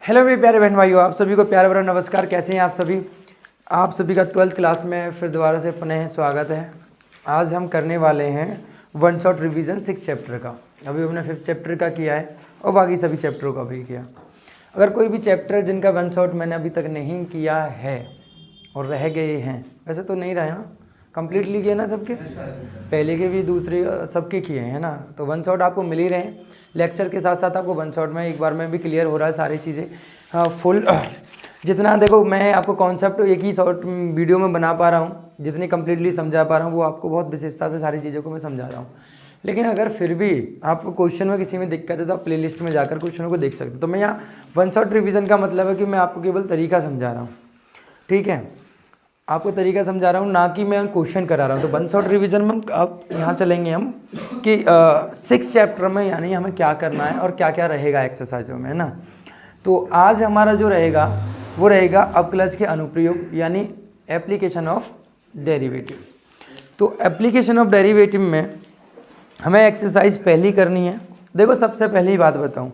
Hello मेरे प्यारे बहन भाइयों, आप सभी को प्यार भरा नमस्कार। कैसे हैं आप सभी? आप सभी का 12th क्लास में फिर दोबारा से पुनः स्वागत है। आज हम करने वाले हैं वन शॉट रिवीजन 6 चैप्टर का। अभी हमने 5th चैप्टर का किया है और बाकी सभी चैप्टरों का भी किया। अगर कोई भी चैप्टर जिनका वन शॉट मैंने अभी तक नहीं किया है और रह गए हैं, वैसे तो नहीं रहे ना, कंप्लीटली किए ना सबके, पहले के भी दूसरे सबके किए हैं ना, तो वन शॉट आपको मिल ही रहे हैं। लेक्चर के साथ साथ आपको वन शॉट में एक बार में भी क्लियर हो रहा है सारी चीज़ें फुल। जितना देखो मैं आपको कॉन्सेप्ट एक ही शॉर्ट वीडियो में बना पा रहा हूँ, जितनी कम्प्लीटली समझा पा रहा हूँ वो आपको बहुत विशेषता से सारी चीज़ों को मैं समझा रहा हूँ। लेकिन अगर फिर भी आपको क्वेश्चन में किसी में दिक्कत है तो आप प्लेलिस्ट में जाकर क्वेश्चनों को देख सकते हो। तो मैं यहाँ वन शॉट रिवीजन का मतलब है कि मैं आपको केवल तरीका समझा रहा हूँ, ठीक है, आपको तरीका समझा रहा हूँ, ना कि मैं क्वेश्चन करा रहा हूँ। तो वन शॉट रिवीजन में अब यहाँ चलेंगे हम कि 6 चैप्टर में यानी हमें क्या करना है और क्या क्या रहेगा एक्सरसाइजों में, है ना। तो आज हमारा जो रहेगा वो रहेगा अवकलज के अनुप्रयोग यानी एप्लीकेशन ऑफ डेरिवेटिव। तो एप्लीकेशन ऑफ डेरिवेटिव में हमें एक्सरसाइज पहली करनी है। देखो सबसे पहली बात बताऊँ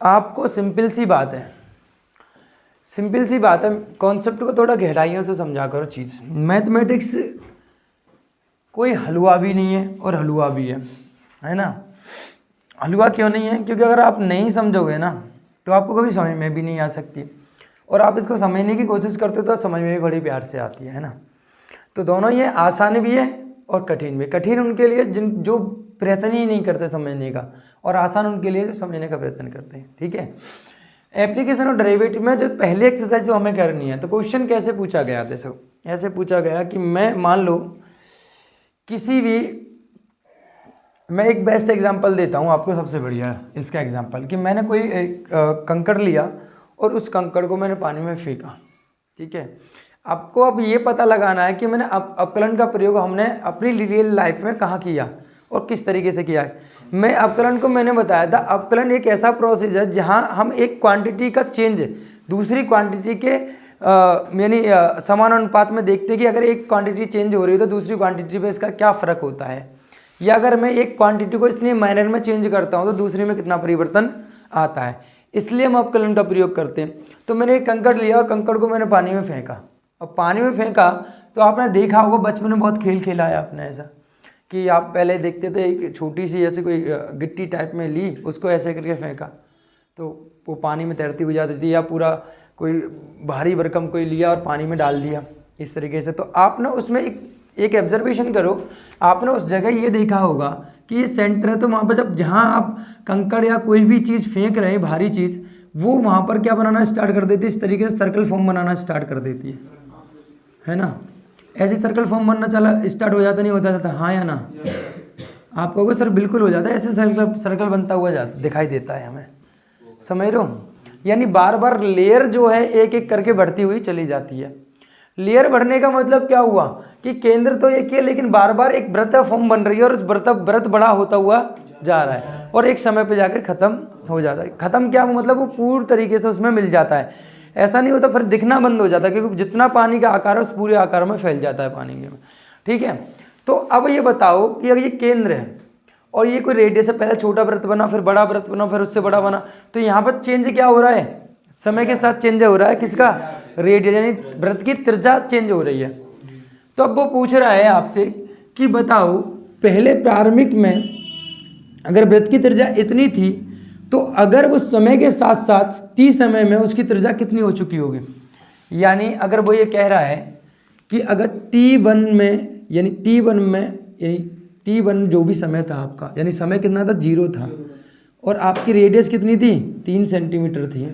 आपको, सिंपल सी बात है, सिंपल सी बात है, कॉन्सेप्ट को थोड़ा गहराइयों से समझा करो चीज़। मैथमेटिक्स कोई हलवा भी नहीं है और हलवा भी है ना। हलवा क्यों नहीं है? क्योंकि अगर आप नहीं समझोगे ना तो आपको कभी समझ में भी नहीं आ सकती, और आप इसको समझने की कोशिश करते हो तो समझ में भी बड़ी प्यार से आती है ना। तो दोनों ये आसान भी है और कठिन भी। कठिन उनके लिए जो प्रयत्न ही नहीं करते समझने का, और आसान उनके लिए जो समझने का प्रयत्न करते हैं, ठीक है। एप्लीकेशन ऑफ डेरिवेटिव में जो पहली एक्सरसाइज जो हमें करनी है, तो क्वेश्चन कैसे पूछा गया? देखो ऐसे पूछा गया कि मैं मान लो किसी भी, मैं एक बेस्ट एग्जांपल देता हूँ आपको, सबसे बढ़िया इसका एग्जांपल कि मैंने कोई एक कंकड़ लिया और उस कंकड़ को मैंने पानी में फेंका, ठीक है। आपको अब ये पता लगाना है कि मैंने अवकलन का प्रयोग हमने अपनी रियल लाइफ में कहाँ किया और किस तरीके से किया है। मैं अवकलन को मैंने बताया था, अवकलन एक ऐसा प्रोसेस है जहाँ हम एक क्वांटिटी का चेंज दूसरी क्वांटिटी के यानी समान अनुपात में देखते हैं कि अगर एक क्वांटिटी चेंज हो रही है तो दूसरी क्वांटिटी पे इसका क्या फ़र्क होता है, या अगर मैं एक क्वांटिटी को इतनी माइनर में चेंज करता हूँ तो दूसरी में कितना परिवर्तन आता है। इसलिए हम अवकलन का प्रयोग करते हैं। तो मैंने एक कंकड़ लिया और कंकड़ को मैंने पानी में फेंका, और पानी में फेंका तो आपने देखा होगा बचपन में बहुत खेल खेला है आपने ऐसा, कि आप पहले देखते थे एक छोटी सी ऐसे कोई गिट्टी टाइप में ली, उसको ऐसे करके फेंका तो वो पानी में तैरती हुई जाती थी, या पूरा कोई भारी भरकम कोई लिया और पानी में डाल दिया इस तरीके से। तो आप ना उसमें एक ऑब्जर्वेशन करो, आपने उस जगह ये देखा होगा कि ये सेंटर है, तो वहाँ पर जब जहाँ आप कंकड़ या कोई भी चीज़ फेंक रहे हैं भारी चीज़, वो वहाँ पर क्या बनाना स्टार्ट कर देती है, इस तरीके से सर्कल फॉर्म बनाना स्टार्ट कर देती है ना। ऐसे सर्कल फॉर्म बनना चला स्टार्ट हो जाता, नहीं होता जाता, हाँ या ना? आप कहोगे सर बिल्कुल हो जाता है, ऐसे सर्कल बनता हुआ दिखाई देता है हमें, समझ रहे हो? यानी बार बार लेयर जो है एक एक करके बढ़ती हुई चली जाती है। लेयर बढ़ने का मतलब क्या हुआ कि केंद्र तो एक ही है, लेकिन बार बार एक वृत्त फॉर्म बन रही है और उस वृत्त बड़ा होता हुआ जा रहा है और एक समय पे जाकर खत्म हो जाता है। खत्म क्या मतलब वो पूरी तरीके से उसमें मिल जाता है, ऐसा नहीं होता, फिर दिखना बंद हो जाता है, क्योंकि जितना पानी का आकार है उस पूरे आकार में फैल जाता है पानी में, ठीक है। तो अब ये बताओ कि अगर ये केंद्र है और ये कोई रेडियस है, पहले छोटा वृत्त बना, फिर बड़ा वृत्त बना, फिर उससे बड़ा बना, तो यहाँ पर चेंज क्या हो रहा है? समय के साथ चेंज हो रहा है किसका? रेडियस, यानी वृत्त की त्रिज्या चेंज हो रही है। तो अब वो पूछ रहा है आपसे कि बताओ पहले प्रारंभिक में अगर वृत्त की त्रिज्या इतनी थी, तो अगर वो समय के साथ साथ t समय में उसकी त्रिज्या कितनी हो चुकी होगी। यानी अगर वो ये कह रहा है कि अगर t1 में यानी t1 जो भी समय था आपका, यानी समय कितना था? 0 था, और आपकी रेडियस कितनी थी? 3 सेंटीमीटर थी,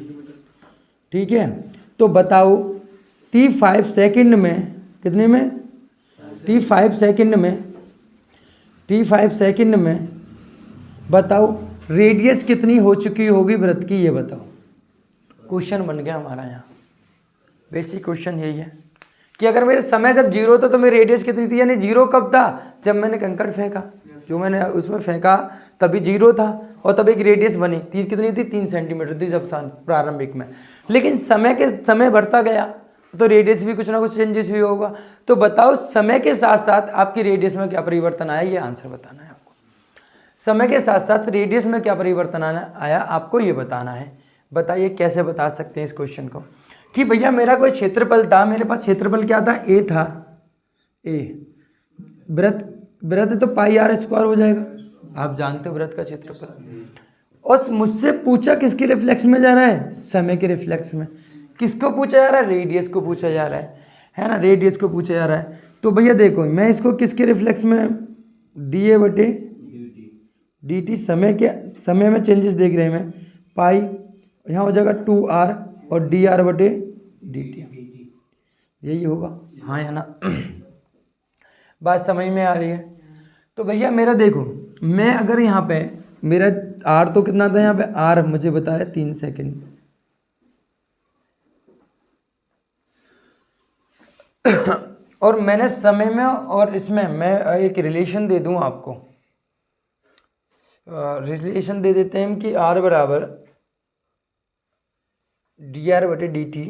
ठीक है। तो बताओ t5 सेकंड में कितने में? t5 सेकंड में बताओ रेडियस कितनी हो चुकी होगी वृत्त की, ये बताओ। क्वेश्चन बन गया हमारा यहाँ, बेसिक क्वेश्चन यही है कि अगर मेरे समय जब 0 था तो मेरी रेडियस कितनी थी, यानी 0 कब था? जब मैंने कंकड़ फेंका, जो मैंने उसमें फेंका तभी 0 था, और तब एक रेडियस बनी, कितनी थी? 3 सेंटीमीटर थी जब प्रारंभिक में। लेकिन समय बढ़ता गया तो रेडियस भी कुछ ना कुछ चेंजेस भी होगा। तो बताओ समय के साथ साथ आपकी रेडियस में क्या परिवर्तन आया, ये आंसर बताना है आपको। समय के साथ साथ रेडियस में क्या परिवर्तन आया आपको ये बताना है। बताइए कैसे बता सकते हैं इस क्वेश्चन को कि भैया मेरा कोई क्षेत्रफल था, मेरे पास क्षेत्रफल क्या था, ए था, ए वृत्त, वृत्त तो पाई आर स्क्वायर हो जाएगा, आप जानते हो वृत्त का क्षेत्रफल। और मुझसे पूछा किसके रिफ्लेक्स में जा रहा है, समय के रिफ्लेक्स में। किसको पूछा जा रहा है, रेडियस को पूछा जा रहा है ना, रेडियस को पूछा जा रहा है। तो भैया देखो मैं इसको किसके रिफ्लेक्स में, डी ए बटे डी टी, समय में चेंजेस देख रहे हैं मैं, पाई यहाँ हो जाएगा 2r और डी आर बटे डी टी, यही होगा, हाँ है ना। बात समझ में आ रही है। तो भैया मेरा देखो, मैं अगर यहाँ पे मेरा आर तो कितना था यहाँ पे, आर मुझे बताया 3 सेकेंड, और मैंने समय में और इसमें मैं एक रिलेशन दे दूं आपको, रिलेशन दे देते हैं कि आर बराबर डी आर बटे डी टी,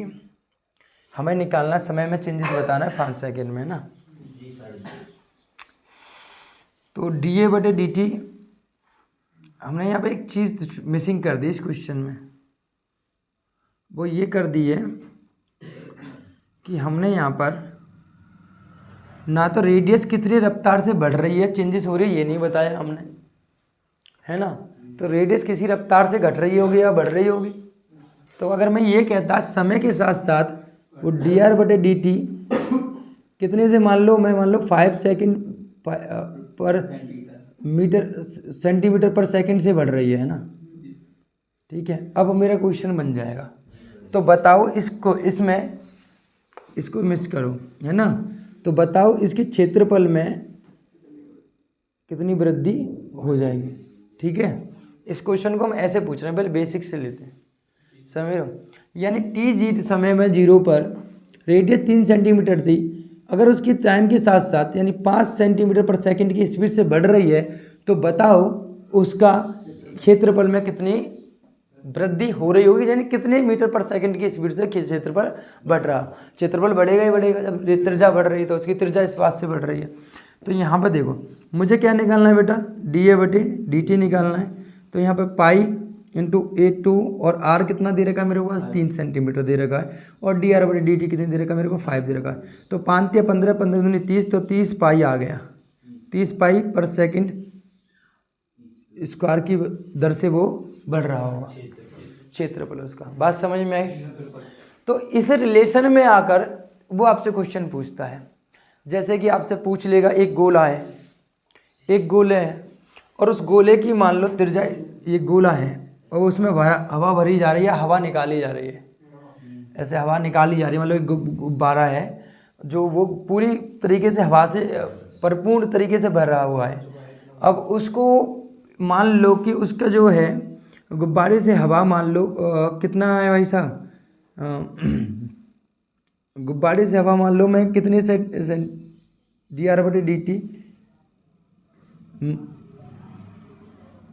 हमें निकालना समय में चेंजेस बताना है 5 सेकेंड में ना। तो डी ए बटे डी टी, हमने यहाँ पे एक चीज़ मिसिंग कर दी इस क्वेश्चन में, वो ये कर दी है कि हमने यहाँ पर ना तो रेडियस कितनी रफ्तार से बढ़ रही है, चेंजेस हो रही है, ये नहीं बताया हमने, है ना। तो रेडियस किसी रफ्तार से घट रही होगी या बढ़ रही होगी। तो अगर मैं ये कहता समय के साथ साथ वो डी आर बटे डी टी कितने से, मान लो मैं मान लो 5 सेकेंड पर मीटर सेंटीमीटर पर सेकंड से बढ़ रही है ना, ठीक है। अब मेरा क्वेश्चन बन जाएगा, तो बताओ इसको, इसमें इसको मिस करो, है ना। तो बताओ इसके क्षेत्रफल में कितनी वृद्धि हो जाएगी, ठीक है। इस क्वेश्चन को हम ऐसे पूछ रहे हैं, पहले बेसिक से लेते हैं, समझ रहे हो। यानी टी समय में 0 पर रेडियस 3 सेंटीमीटर थी, अगर उसकी टाइम के साथ साथ यानी 5 सेंटीमीटर पर सेकंड की स्पीड से बढ़ रही है, तो बताओ उसका क्षेत्रफल में कितनी वृद्धि हो रही होगी, यानी कितने मीटर पर सेकंड की स्पीड से क्षेत्रफल बढ़ रहा। क्षेत्रफल बढ़ेगा ही बढ़ेगा, जब त्रिज्या बढ़ रही है तो उसकी त्रिज्या इस बात से बढ़ रही है। तो यहाँ पर देखो मुझे क्या निकालना है बेटा, डी ए बटे डी टी निकालना है। तो यहाँ पर पाई इंटू ए टू, और आर कितना दे रखा है मेरे पास, 3 सेंटीमीटर दे रखा है, और डी आर बटे डी टी कितने दे रखा है मेरे को, 5 दे रखा है। तो 5 या 15, 15 दूनी 30, तो 30 पाई आ गया, 30 पाई पर सेकंड स्क्वायर की दर से वो बढ़ रहा होगा क्षेत्रफल उसका। बात समझ में आई। तो इस रिलेशन में आकर वो आपसे क्वेश्चन पूछता है, जैसे कि आपसे पूछ लेगा एक गोला है, एक गोले है, और उस गोले की मान लो त्रिज्या, ये गोला है और उसमें हवा भरी जा रही है, हवा निकाली जा रही है, ऐसे हवा निकाली जा रही है, मतलब एक गुब्बारा है जो वो पूरी तरीके से हवा से परिपूर्ण तरीके से भर रहा हुआ है। अब उसको मान लो कि उसका जो है गुब्बारे से हवा मान लो कितना है भाई साहब, गुब्बारे से हवा मान लो मैं कितने से डी आर बटे डी टी,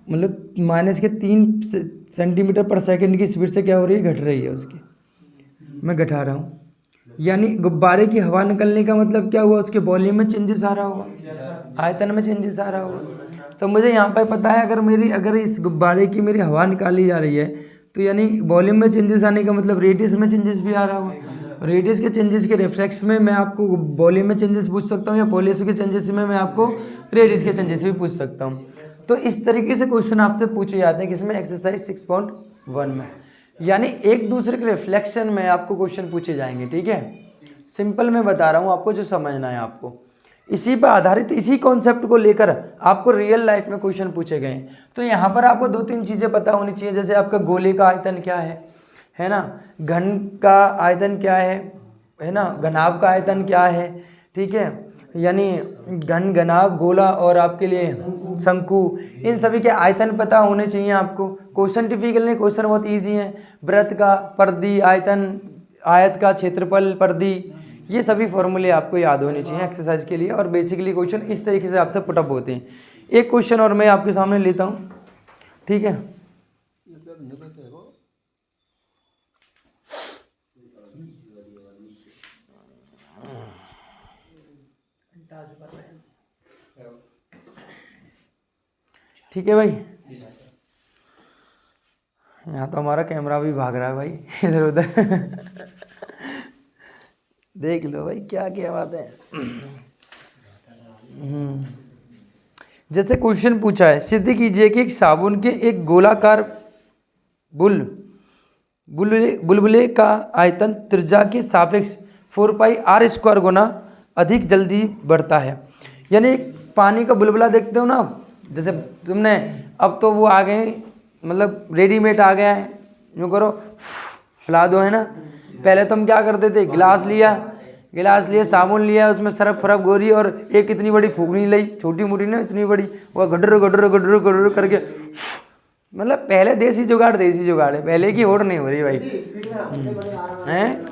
मतलब माइनस के 3 सेंटीमीटर पर सेकंड की स्पीड से क्या हो रही है, घट रही है उसकी, मैं घटा रहा हूँ। यानी गुब्बारे की हवा निकलने का मतलब क्या हुआ, उसके वॉल्यूम में चेंजेस आ रहा होगा, आयतन में चेंजेस आ रहा होगा। तो मुझे यहाँ पर पता है अगर इस गुब्बारे की मेरी हवा निकाली जा रही है, तो यानी वॉल्यूम में चेंजेस आने का मतलब रेडियस में चेंजेस भी आ रहा होगा। रेडियस के चेंजेस के रिफ्लेक्स में मैं आपको वॉल्यूम में चेंजेस पूछ सकता हूँ, या वॉल्यूम के चेंजेस में मैं आपको रेडियस के चेंजेस भी पूछ सकता हूँ। तो इस तरीके से क्वेश्चन आपसे पूछे जाते हैं किसमें, एक्सरसाइज 6.1 में। यानी एक दूसरे के रिफ्लेक्शन में आपको क्वेश्चन पूछे जाएंगे, ठीक है। सिंपल मैं बता रहा हूँ आपको, जो समझना है आपको, इसी पर आधारित, इसी कॉन्सेप्ट को लेकर आपको रियल लाइफ में क्वेश्चन पूछे गए। तो यहाँ पर आपको 2-3 चीज़ें पता होनी चाहिए, जैसे आपका गोले का आयतन क्या है ना, घन का आयतन क्या है ना, घनाभ का आयतन क्या है, ठीक है। यानी घन, घनाभ, गोला और आपके लिए शंकु, इन सभी के आयतन पता होने चाहिए आपको। क्वेश्चन टिपिकल नहीं, क्वेश्चन बहुत इजी है। वृत्त का परिधि आयतन, आयत का क्षेत्रफल परिधि, ये सभी फॉर्मूले आपको याद होने चाहिए एक्सरसाइज के लिए। और बेसिकली क्वेश्चन इस तरीके से आपसे पुटअप होते हैं। एक क्वेश्चन और मैं आपके सामने लेता हूँ, ठीक है। ठीक है भाई, यहाँ तो हमारा कैमरा भी भाग रहा है भाई इधर उधर देख लो भाई क्या क्या बात है। जैसे क्वेश्चन पूछा है, सिद्ध कीजिए कि एक साबुन के एक गोलाकार बुलबुले का आयतन त्रिज्या के सापेक्ष 4 पाई आर स्क्वायर गुना अधिक जल्दी बढ़ता है। यानी पानी का बुलबुला देखते हो ना, जैसे तुमने अब तो वो आ गए मतलब रेडीमेड आ गया है, यूँ करो फैला दो है ना। पहले तो हम क्या करते थे, गिलास लिया साबुन लिया, उसमें सरफ फरफ गोरी और एक इतनी बड़ी फूकनी ली, छोटी मोटी ना इतनी बड़ी, वह गडर गडर गडर गडर करके, मतलब पहले देसी जुगाड़ है, पहले की होड़ नहीं हो रही भाई हैं।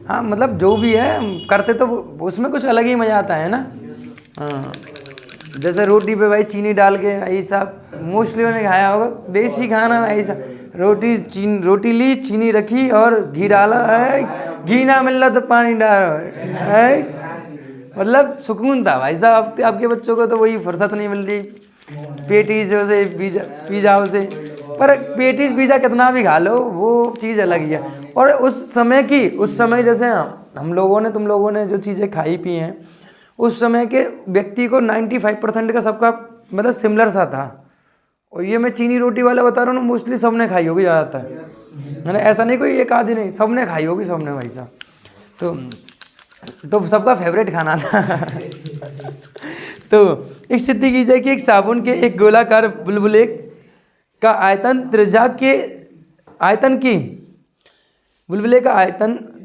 हाँ मतलब जो भी है करते तो उसमें कुछ अलग ही मज़ा आता है ना। हाँ जैसे रोटी पे भाई चीनी डाल के ऐसा, मोस्टली मैंने खाया होगा देसी खाना ऐसा, रोटी ली, चीनी रखी और घी डाला है, घी ना मिल रहा तो पानी डालो है, मतलब सुकून था भाई साहब। आपके बच्चों को तो वही फुर्सत नहीं मिल रही पेटीज से पिज़्ज़ा से, पर पेटीज पिज़्ज़ा कितना भी खा लो वो चीज़ अलग ही है। और उस समय जैसे हम लोगों ने तुम लोगों ने जो चीज़ें खाई पी हैं, उस समय के व्यक्ति को 95% का सबका मतलब सिमिलर सा था। और ये मैं चीनी रोटी वाला बता रहा हूँ ना, मोस्टली सबने खाई होगी ज़्यादातर, मैंने ऐसा नहीं कोई एक आधी नहीं, सबने खाई होगी सबने भाई साहब। तो सबका फेवरेट खाना था तो एक सिद्ध कीजिए कि एक साबुन के एक गोलाकार बुलबुले का आयतन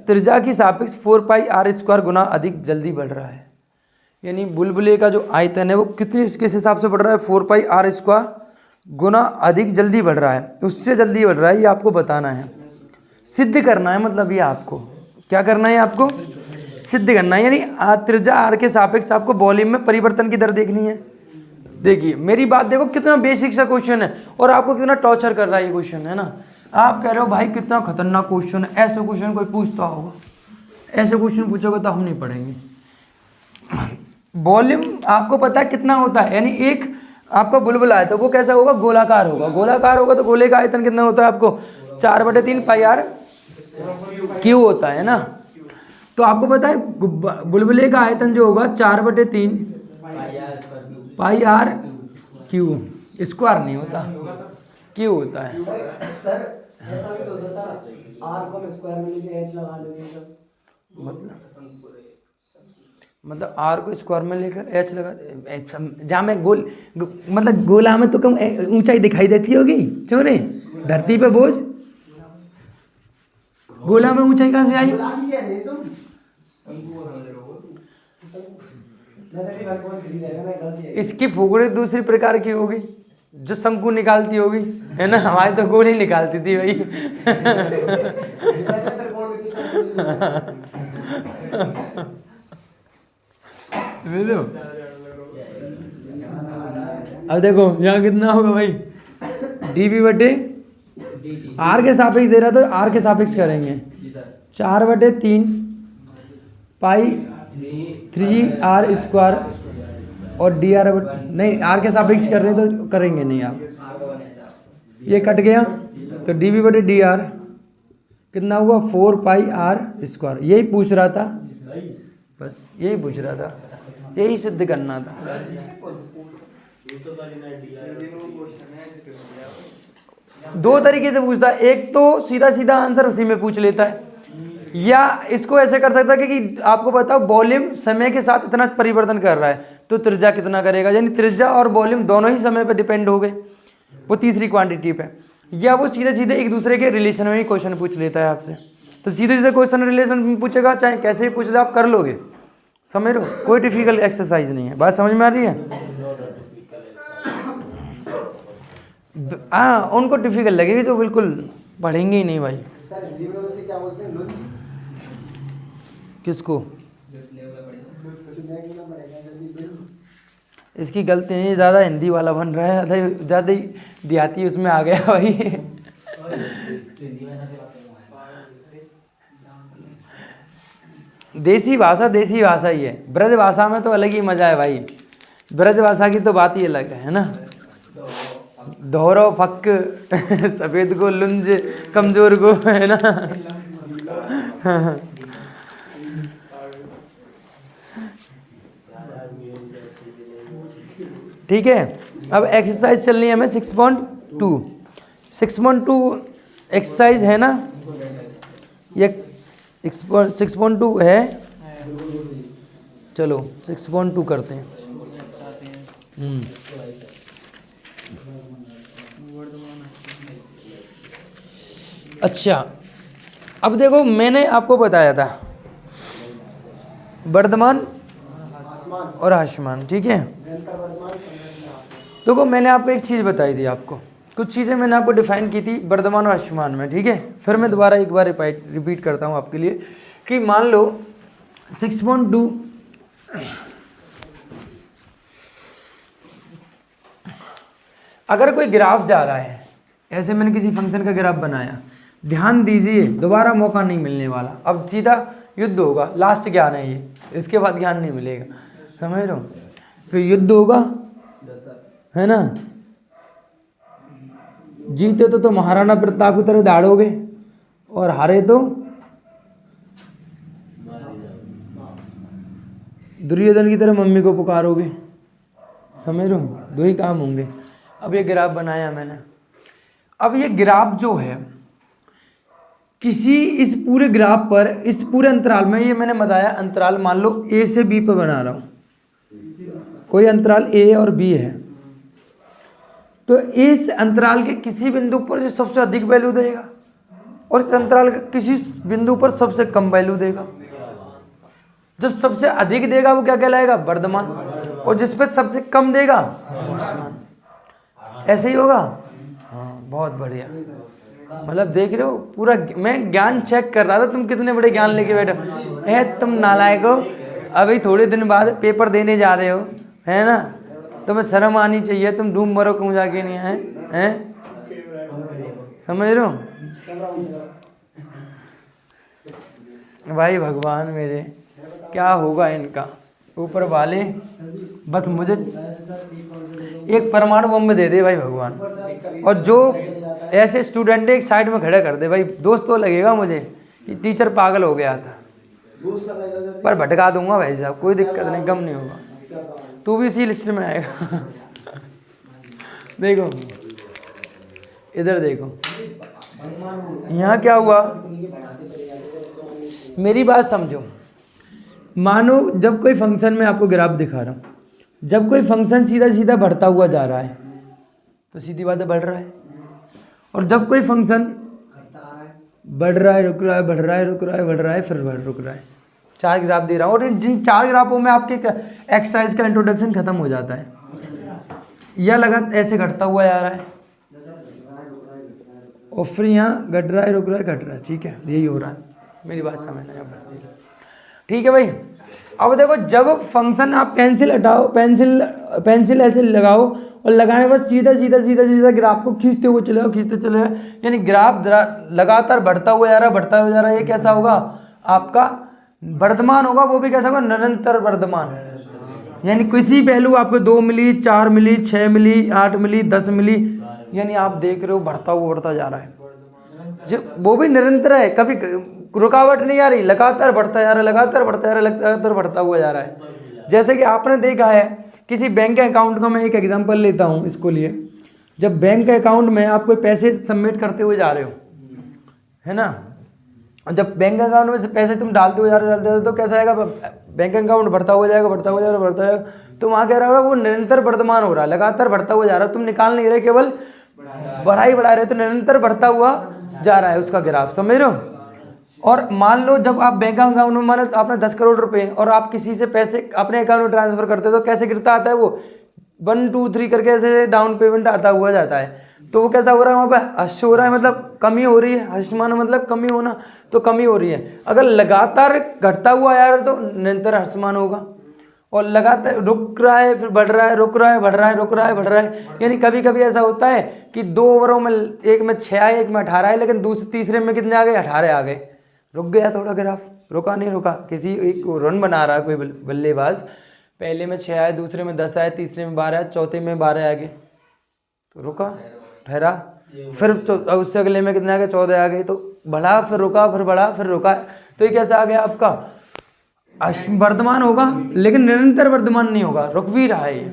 त्रिज्या की सापेक्ष 4 पाई आर स्क्वायर गुना अधिक जल्दी बढ़ रहा है। यानी बुलबुले का जो आयतन है वो किस हिसाब से बढ़ रहा है, 4 पाई आर स्क्वायर गुना अधिक जल्दी बढ़ रहा है, उससे जल्दी बढ़ रहा है। ये आपको बताना है, सिद्ध करना है, मतलब ये आपको क्या करना है, आपको सिद्ध करना है। यानी त्रिज्या आर के सापेक्ष आपको वॉल्यूम में परिवर्तन की दर देखनी है। देखिए मेरी बात देखो, कितना बेसिक सा क्वेश्चन है और आपको कितना टॉर्चर कर रहा है ये क्वेश्चन, है ना। आप कह रहे हो भाई कितना खतरनाक क्वेश्चन है, ऐसे क्वेश्चन कोई पूछता होगा, ऐसे क्वेश्चन पूछोगे तो हम नहीं पढ़ेंगे। वॉल्यूम आपको पता है कितना होता है, यानी एक आपका बुलबुला है तो वो कैसा होगा, गोलाकार होगा तो गोले का आयतन कितना होता है आपको 4/3 पाई आर क्यू होता है ना। तो आपको पता है बुलबुले का आयतन जो होगा 4/3 पाई आर क्यू, स्क्वायर नहीं होता, क्यू होता है। सर ऐसा भी तो होता सर, आर को हम स्क्वायर में लेके एच लगा लेंगे मतलब आर को स्क्वायर में लेकर एच लगा, जहाँ में मतलब गोला में तो कम ऊंचाई दिखाई देती होगी चोरे, धरती पे बोझ, गोला में ऊंचाई कहाँ से आई। इसकी फुकड़ी दूसरी प्रकार की होगी जो शंकु निकालती होगी, है ना। हमारी तो गोली निकालती थी भाई अब देखो यहाँ कितना होगा भाई, dv/, आर के सापेक्ष दे रहा तो आर के सापेक्ष करेंगे 4/3 पाई 3r स्क्वायर और dr नहीं, आर के सापेक्ष कर रहे हैं तो करेंगे नहीं आप, ये कट गया तो dv/dr कितना हुआ 4 पाई आर स्क्वायर। यही पूछ रहा था, बस यही पूछ रहा था, यही सिद्ध करना था। दो तरीके से पूछता है, एक तो सीधा सीधा आंसर उसी में पूछ लेता है, या इसको ऐसे कर सकता है कि आपको बताओ वॉल्यूम समय के साथ इतना परिवर्तन कर रहा है तो त्रिज्या कितना करेगा, यानी त्रिज्या और वॉल्यूम दोनों ही समय पे डिपेंड हो गए वो तीसरी क्वांटिटी पे। या वो सीधे सीधे एक दूसरे के रिलेशन में ही क्वेश्चन पूछ लेता है आपसे, तो सीधे सीधे क्वेश्चन रिलेशन में पूछेगा, चाहे कैसे भी पूछ ले आप कर लोगे, समझ लो, कोई डिफिकल्ट एक्सरसाइज नहीं है। बात समझ में आ रही है। हाँ उनको डिफिकल्ट लगेगी तो बिल्कुल पढ़ेंगे ही नहीं भाई। सर हिंदी में उसे क्या बोलते हैं, किसको, इसकी गलती नहीं, ज़्यादा हिंदी वाला बन रहा है, ज़्यादा ही देहाती उसमें आ गया भाई देसी भाषा ही है, ब्रज भाषा में तो अलग ही मज़ा है भाई, ब्रज भाषा की तो बात ही अलग है ना। दोहरो फक सफेद को लुंज कमजोर को, है ना। ठीक है, अब एक्सरसाइज चलनी है हमें 6.2। 6.2 एक्सरसाइज है ना, ये 6.2 है। चलो 6.2 करते हैं। अच्छा, अब देखो मैंने आपको बताया था वर्धमान और ह्रासमान, ठीक है। देखो मैंने आपको एक चीज़ बताई थी, आपको कुछ चीज़ें मैंने आपको डिफाइन की थी वर्धमान और ह्रासमान में, ठीक है। फिर मैं दोबारा एक बार रिपीट करता हूँ आपके लिए कि मान लो 6.2 अगर कोई ग्राफ जा रहा है, ऐसे मैंने किसी फंक्शन का ग्राफ बनाया, ध्यान दीजिए दोबारा मौका नहीं मिलने वाला। अब सीधा युद्ध होगा, लास्ट ज्ञान है ये, इसके बाद ज्ञान नहीं मिलेगा, समझ रहे हो। फिर युद्ध होगा, है ना। जीते तो महाराणा प्रताप की तरह दौड़ोगे, और हारे तो दुर्योधन की तरह मम्मी को पुकारोगे, समझ रहे हो। दो ही काम होंगे। अब ये ग्राफ बनाया मैंने। अब ये ग्राफ जो है किसी इस पूरे ग्राफ पर, इस पूरे अंतराल में, ये मैंने बताया अंतराल मान लो ए से बी पर बना रहा हूँ, कोई अंतराल ए और बी है, तो इस अंतराल के किसी बिंदु पर जो सबसे अधिक वैल्यू देगा और इस अंतराल के किसी बिंदु पर सबसे कम वैल्यू देगा। जब सबसे अधिक देगा वो क्या कहलाएगा, वर्धमान, और जिस पर सबसे कम देगा ह्रासमान। ऐसे ही होगा। हाँ बहुत बढ़िया, मतलब देख रहे हो पूरा मैं ज्ञान चेक कर रहा था, तुम कितने बड़े ज्ञान लेके बैठे हो। तुम नालायक हो, अभी थोड़े दिन बाद पेपर देने जा रहे हो, है ना। तुम्हें शर्म आनी चाहिए, तुम ढूंढ मरो क्यों जाके नहीं आए, हैं, समझ रहे हो। भाई भगवान मेरे, क्या होगा इनका, ऊपर वाले बस मुझे एक परमाणु बम दे दे भाई भगवान, और जो ऐसे स्टूडेंट एक साइड में खड़ा कर दे भाई। दोस्त तो लगेगा मुझे कि टीचर पागल हो गया था, पर भटका दूंगा भाई साहब, कोई दिक्कत नहीं, कम नहीं होगा। तू भी इसी लिस्ट में आएगा। देखो इधर देखो, यहाँ क्या हुआ, मेरी बात समझो। मानो जब कोई फंक्शन में आपको ग्राफ दिखा रहा हूँ, जब कोई फंक्शन सीधा सीधा बढ़ता हुआ जा रहा है तो सीधी बात है बढ़ रहा है, और जब कोई फंक्शन बढ़ रहा है, रुक रहा है, बढ़ रहा है, रुक रहा है, बढ़ रहा है, फिर रुक रहा है। 4 ग्राफ दे रहा हूँ, और जिन 4 ग्राफों में आपके एक्सरसाइज का इंट्रोडक्शन खत्म हो जाता है। यह लगा ऐसे घटता हुआ जा रहा है, और फिर यहाँ घट रहा है, रुक रहा है, घट रहा है, ठीक है, यही हो रहा है। मेरी बात समझना, ठीक है भाई। अब देखो जब फंक्शन आप पेंसिल हटाओ, पेंसिल ऐसे लगाओ, और लगाने बाद सीधा सीधा सीधा सीधा ग्राफ को खींचते हुए चले जाओ, खींचते चले जाओ, यानी ग्राफ लगातार बढ़ता हुआ जा रहा है, बढ़ता हुआ जा रहा है। ये कैसा होगा, आपका वर्धमान होगा, वो भी कैसा होगा, निरंतर वर्धमान। यानी किसी वैल्यू आपको 2 मिली, 4 मिली, 6 मिली, 8 मिली, 10 मिली, यानी आप देख रहे हो बढ़ता हुआ बढ़ता जा रहा है, जो वो भी निरंतर है, कभी रुकावट नहीं आ रही, लगातार बढ़ता जा रहा है, लगातार बढ़ता जा रहा है, लगातार बढ़ता हुआ जा रहा है। जैसे कि आपने देखा है किसी बैंक अकाउंट का, मैं एक एग्जांपल लेता हूँ इसको लिए। जब बैंक अकाउंट में आप कोई पैसे सबमिट करते हुए जा रहे हो, है ना, जब बैंक अकाउंट में से पैसे तुम डालते हुए जा रहे हो, तो कैसा आएगा, बैंक अकाउंट बढ़ता हुआ जाएगा, बढ़ता हुआ जाएगा, बढ़ता जाएगा। तो वहाँ कह रहा है वो निरंतर वर्धमान हो रहा है, लगातार बढ़ता हुआ जा रहा है, तुम निकाल नहीं रहे, केवल बढ़ा रहे, तो निरंतर बढ़ता हुआ जा रहा है उसका ग्राफ, समझ रहे हो। और मान लो जब आप बैंक अकाउंट में, मानो आपने 10 करोड़ रुपए और आप किसी से पैसे अपने अकाउंट में ट्रांसफर करते हो, तो कैसे गिरता आता है वो 1 2 3 करके ऐसे डाउन पेमेंट आता हुआ जाता है। तो वो कैसा हो रहा है, वहाँ पे हर्ष हो रहा है, मतलब कमी हो रही है, हर्षमान मतलब कमी होना, तो कमी हो रही है। अगर लगातार घटता हुआ यार तो निरंतर हर्षमान होगा, और लगातार रुक रहा है, फिर बढ़ रहा है, रुक रहा है, बढ़ रहा है, रुक रहा है, बढ़ रहा है। यानी कभी कभी ऐसा होता है कि 2 ओवरों में एक में 6 आए, एक में 18 आए, लेकिन तीसरे में कितने आ गए, 18 आ गए, रुक गया थोड़ा ग्राफ, रुका नहीं रुका। किसी एक रन बना रहा है कोई बल्लेबाज, पहले में 6 आए, दूसरे में 10 आए, तीसरे में 12 आए, चौथे में 12 आ गए, तो रुका, ठहरा, फिर उससे अगले में कितने आ गए, 14 आ गए, तो बढ़ा, फिर रुका, फिर बढ़ा, फिर रुका, तो ये कैसा आ गया आपका वर्तमान होगा, लेकिन निरंतर वर्तमान नहीं होगा, रुक भी रहा है ये।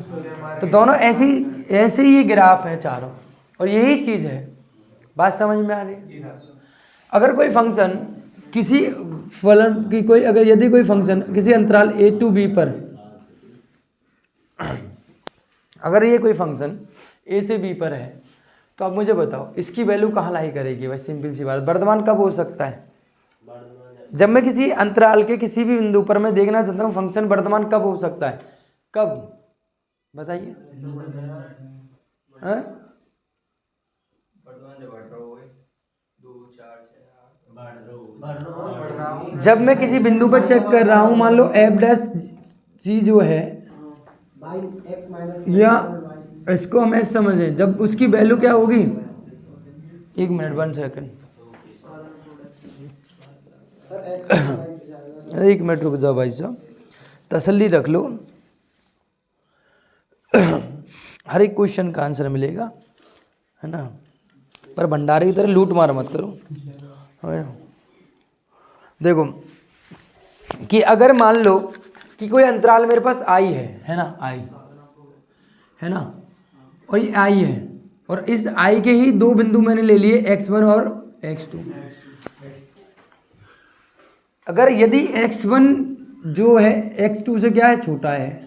तो दोनों ऐसे ही ये ग्राफ है चारों, और यही चीज़ है। बात समझ में आ रही है? अगर कोई फंक्शन किसी फलन की कोई अगर यदि कोई फंक्शन किसी अंतराल a to b पर, अगर ये कोई फंक्शन a से b पर है, तो आप मुझे बताओ इसकी वैल्यू कहाँ लाई करेगी? भाई सिंपल सी बात, वर्तमान कब हो सकता है? जब मैं किसी अंतराल के किसी भी बिंदु पर मैं देखना चाहता हूँ फंक्शन वर्तमान कब हो सकता है, कब बताइए? जब मैं किसी बिंदु पर चेक कर रहा हूँ, मान लो एफ डैश सी जो है, या इसको हम ऐसे समझें, जब उसकी वैल्यू क्या होगी, 1 मिनट 1 सेकंड, 1 मिनट रुक जाओ भाई साहब, तसल्ली रख लो, हर एक क्वेश्चन का आंसर मिलेगा, है ना? पर भंडारे की तरह लूट मार मत करो। देखो कि अगर मान लो कि कोई अंतराल मेरे पास आई है ना, आई है ना, और ये आई है, और इस आई के ही दो बिंदु मैंने ले लिए x1 और x2। अगर यदि x1 जो है x2 से क्या है, छोटा है,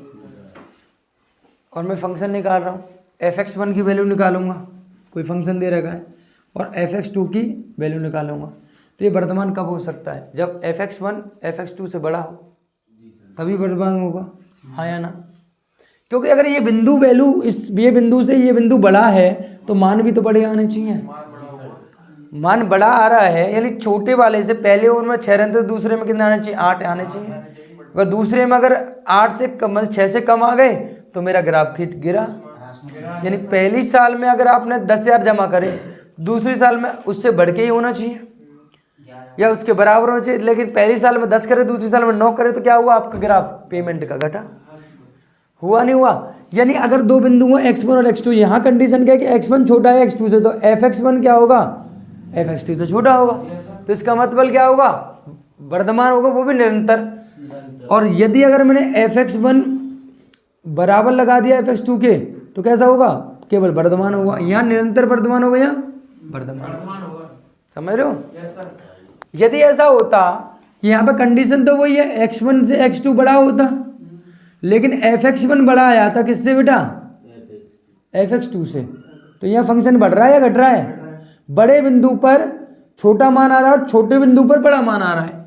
और मैं फंक्शन निकाल रहा हूँ, fx1 की वैल्यू निकालूंगा, कोई फंक्शन दे रखा है, और fx2 की वैल्यू निकालूंगा, तो ये वर्तमान कब हो सकता है? जब fx1 fx2 से बड़ा हो, तभी वर्तमान होगा, हाँ या ना? क्योंकि अगर ये बिंदु वैल्यू ये बिंदु से ये बिंदु बड़ा है, तो मान भी तो बड़े आने चाहिए। मान बड़ा आ रहा है, यानी छोटे वाले से पहले ओवर में 6 रन, तो दूसरे में कितने आने चाहिए, 8 आने चाहिए। अगर दूसरे में अगर 8 से कम 6 से कम आ गए, तो मेरा ग्राफ फिट गिरा। यानी पहली साल में अगर आपने 10,000 जमा करे, दूसरी साल में उससे बढ़ के ही होना चाहिए या उसके बराबर होना चाहिए। लेकिन पहली साल में 10 करे, दूसरी साल में 9 करे, तो क्या हुआ आपका ग्राफ? पेमेंट का घटा, हुआ नहीं हुआ? यानी अगर दो बिंदु हैं x1 और x2, यहाँ कंडीशन क्या है कि x1 छोटा है x2 से, तो fx1 क्या होगा, fx2 से छोटा होगा। तो इसका मतलब क्या होगा, वर्तमान होगा, वो भी निरंतर। और यदि अगर मैंने fx1 बराबर लगा दिया fx2 के, तो कैसा होगा, केवल वर्तमान होगा। यहाँ निरंतर वर्तमान होगा, यहाँ वर्तमान होगा। समझ रहे हो? यदि ऐसा होता कि यहाँ पे कंडीशन तो वही है, x1 से x2 बड़ा होता, लेकिन fx1 बड़ा आया था किससे बेटा, fx2 से, तो यहाँ फंक्शन बढ़ रहा है या घट रहा है? बड़े बिंदु पर छोटा मान आ रहा है और छोटे बिंदु पर बड़ा मान आ रहा है।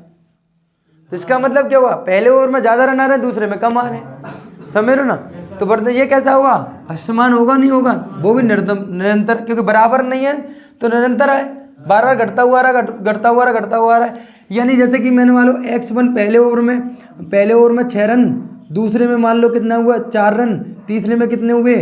तो इसका मतलब क्या हुआ, पहले ओवर में ज़्यादा रन आ रहे हैं, दूसरे में कम आ रहे हैं। समझ रहे हो ना? तो बढ़ते ये कैसा होगा, असमान होगा, नहीं होगा? वो भी निरंतर, क्योंकि बराबर नहीं है तो निरंतर है, बार बार घटता हुआ रहा, घटता हुआ रहा, घटता हुआ रहा है। यानी जैसे कि मैंने मान लो x1 पहले ओवर में 6 रन, दूसरे में मान लो कितना हुआ, 4 रन, तीसरे में कितने हुए,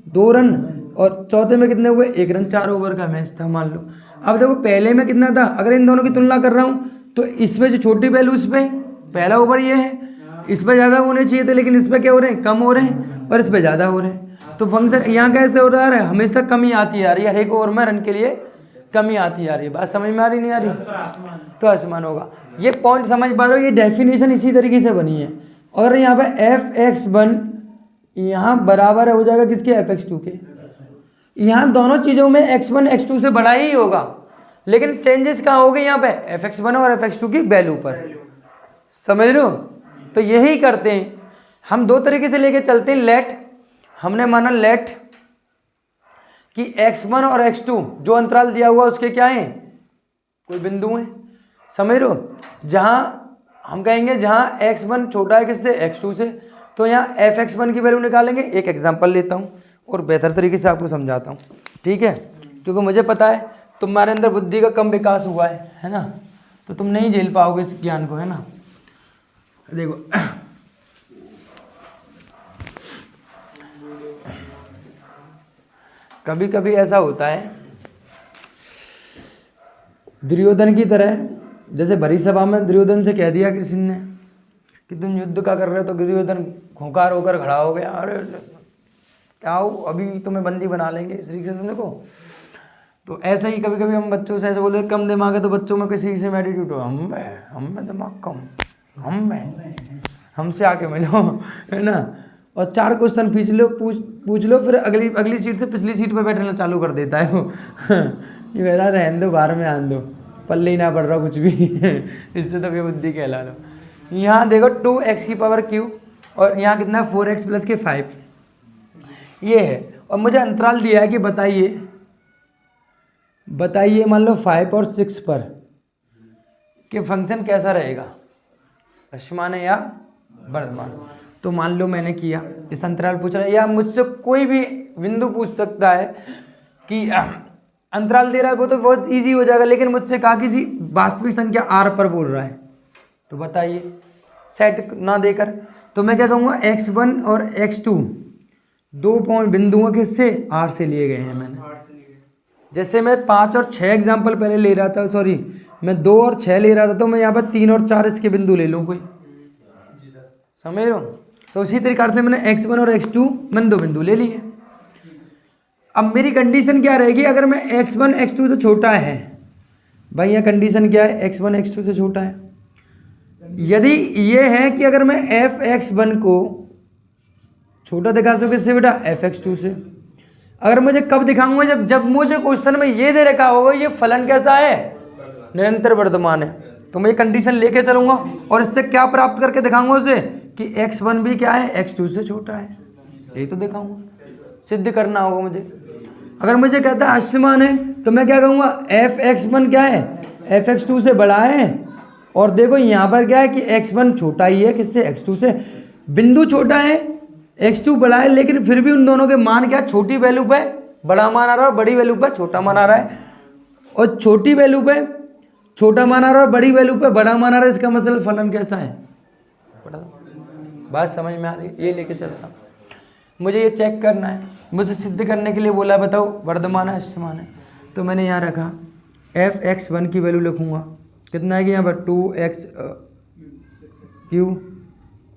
2 रन, और चौथे में कितने हुए, 1 रन। 4 ओवर का मैच था मान लो। अब देखो पहले में कितना था, अगर इन दोनों की तुलना कर रहा हूँ, तो इसमें जो छोटी वैल्यू, इस पर पहला ओवर ये है, इस पर ज़्यादा होने चाहिए थे, लेकिन इस पर क्या हो रहे हैं, कम हो रहे हैं, और इस पर ज़्यादा हो रहे हैं। तो फंक्शन यहाँ कैसे हो रहा है, हमेशा कमी आती आ रही है, हर एक ओवर में रन के लिए कमी आती आ रही है। बात समझ में आ रही नहीं आ रही? तो आसमान होगा। ये पॉइंट समझ पा रहे हो, ये डेफिनेशन इसी तरीके से बनी है। और यहाँ पे fx1 यहाँ बराबर हो जाएगा किसके, fx2 के। यहाँ दोनों चीज़ों में x1 x2 से बड़ा ही होगा, लेकिन चेंजेस कहाँ हो गए यहाँ पे, fx1 और fx2 की वैल्यू पर। समझ रहे हो? तो यही करते हैं हम, दो तरीके से लेके चलते हैं। लेट, हमने माना लेट कि x1 और x2 जो अंतराल दिया हुआ उसके क्या हैं, कोई बिंदु हैं। समझ रहे हो? जहाँ हम कहेंगे जहाँ x1 छोटा है किससे, x2 से, तो यहाँ fx1 की वैल्यू निकालेंगे। एक एग्जांपल लेता हूँ और बेहतर तरीके से आपको समझाता हूँ, ठीक है? क्योंकि मुझे पता है तुम्हारे अंदर बुद्धि का कम विकास हुआ है ना, तो तुम नहीं झेल पाओगे इस ज्ञान को, है ना। देखो कभी कभी ऐसा होता है दुर्योधन की तरह, जैसे भरी सभा में दुर्योधन से कह दिया कृष्ण ने कि तुम युद्ध का कर रहे हो, तो दुर्योधन खूंखार होकर खड़ा हो गया, अरे आओ अभी तुम्हें बंदी बना लेंगे श्री कृष्ण को। तो ऐसे ही कभी कभी हम बच्चों से ऐसे बोलते हैं कम दिमाग है, तो बच्चों में किसी से एटीट्यूड हो, हम में दिमाग कम, हमसे आके मिलो, है ना। और 4 क्वेश्चन पूछ लो, फिर अगली सीट से पिछली सीट पे बैठना चालू कर देता है वो। ये मेरा रहने दो, बाहर में आन दो, पल्ले ही ना पड़ रहा कुछ भी। इससे तो बेबुद्धि कहला लो। यहाँ देखो 2x की पावर q और यहाँ कितना 4x प्लस के 5 ये है। और मुझे अंतराल दिया है कि बताइए मान लो 5 और 6 पर कि फंक्शन कैसा रहेगा, अश्मान है या वर्धमान। तो मान लो मैंने किया, इस अंतराल पूछ रहा है, या मुझसे कोई भी बिंदु पूछ सकता है कि अंतराल दे रहा है, वो तो बहुत इजी हो जाएगा। लेकिन मुझसे कहा किसी वास्तविक संख्या r पर बोल रहा है, तो बताइए सेट ना देकर, तो मैं क्या कहूँगा x1 और x2 2 पॉइंट बिंदुओं किससे r से लिए गए हैं मैंने। जैसे मैं 5 और 6 एग्जाम्पल पहले ले रहा था, सॉरी मैं 2 और 6 ले रहा था, तो मैं यहाँ पर 3 और 4 इसके बिंदु ले लूँ कोई, समझ लो। तो उसी तरीके से मैंने x1 और x2 मैंने 2 बिंदु ले लिए। अब मेरी कंडीशन क्या रहेगी, अगर मैं x1 x2 से छोटा है, भाई यहाँ कंडीशन क्या है, x1 x2 से छोटा है। यदि ये है कि अगर मैं fx1 को छोटा दिखा सकूँ किससे बेटा, fx2 से। अगर मुझे कब दिखाऊंगा, जब मुझे क्वेश्चन में ये दे रखा होगा ये फलन कैसा है, निरंतर वर्धमान है, तो मैं ये कंडीशन लेके चलूंगा और इससे क्या प्राप्त करके दिखाऊंगा उसे कि x1 भी क्या है, x2 से छोटा है, यही तो दिखाऊंगा, सिद्ध करना होगा मुझे। अगर मुझे कहता है अश्मान है, तो मैं क्या कहूँगा, fx1 क्या है, fx2 से बड़ा है। और देखो यहाँ पर क्या है कि x1 छोटा ही है किससे, x2 से। बिंदु छोटा है, x2 बड़ा है, लेकिन फिर भी उन दोनों के मान क्या, छोटी वैल्यू पे बड़ा मान आ रहा है और बड़ी वैल्यू पे छोटा मान आ रहा है। और छोटी वैल्यू पे छोटा मान आ रहा है और बड़ी वैल्यू पे बड़ा मान आ रहा है, इसका मतलब फलन कैसा है, बात समझ में आ रही है। ये लेके चलता हूँ, मुझे ये चेक करना है, मुझे सिद्ध करने के लिए बोला बताओ वर्धमान है अश्मान है। तो मैंने यहाँ रखा fx1 की वैल्यू लिखूँगा, कितना है कि यहाँ पर 2x q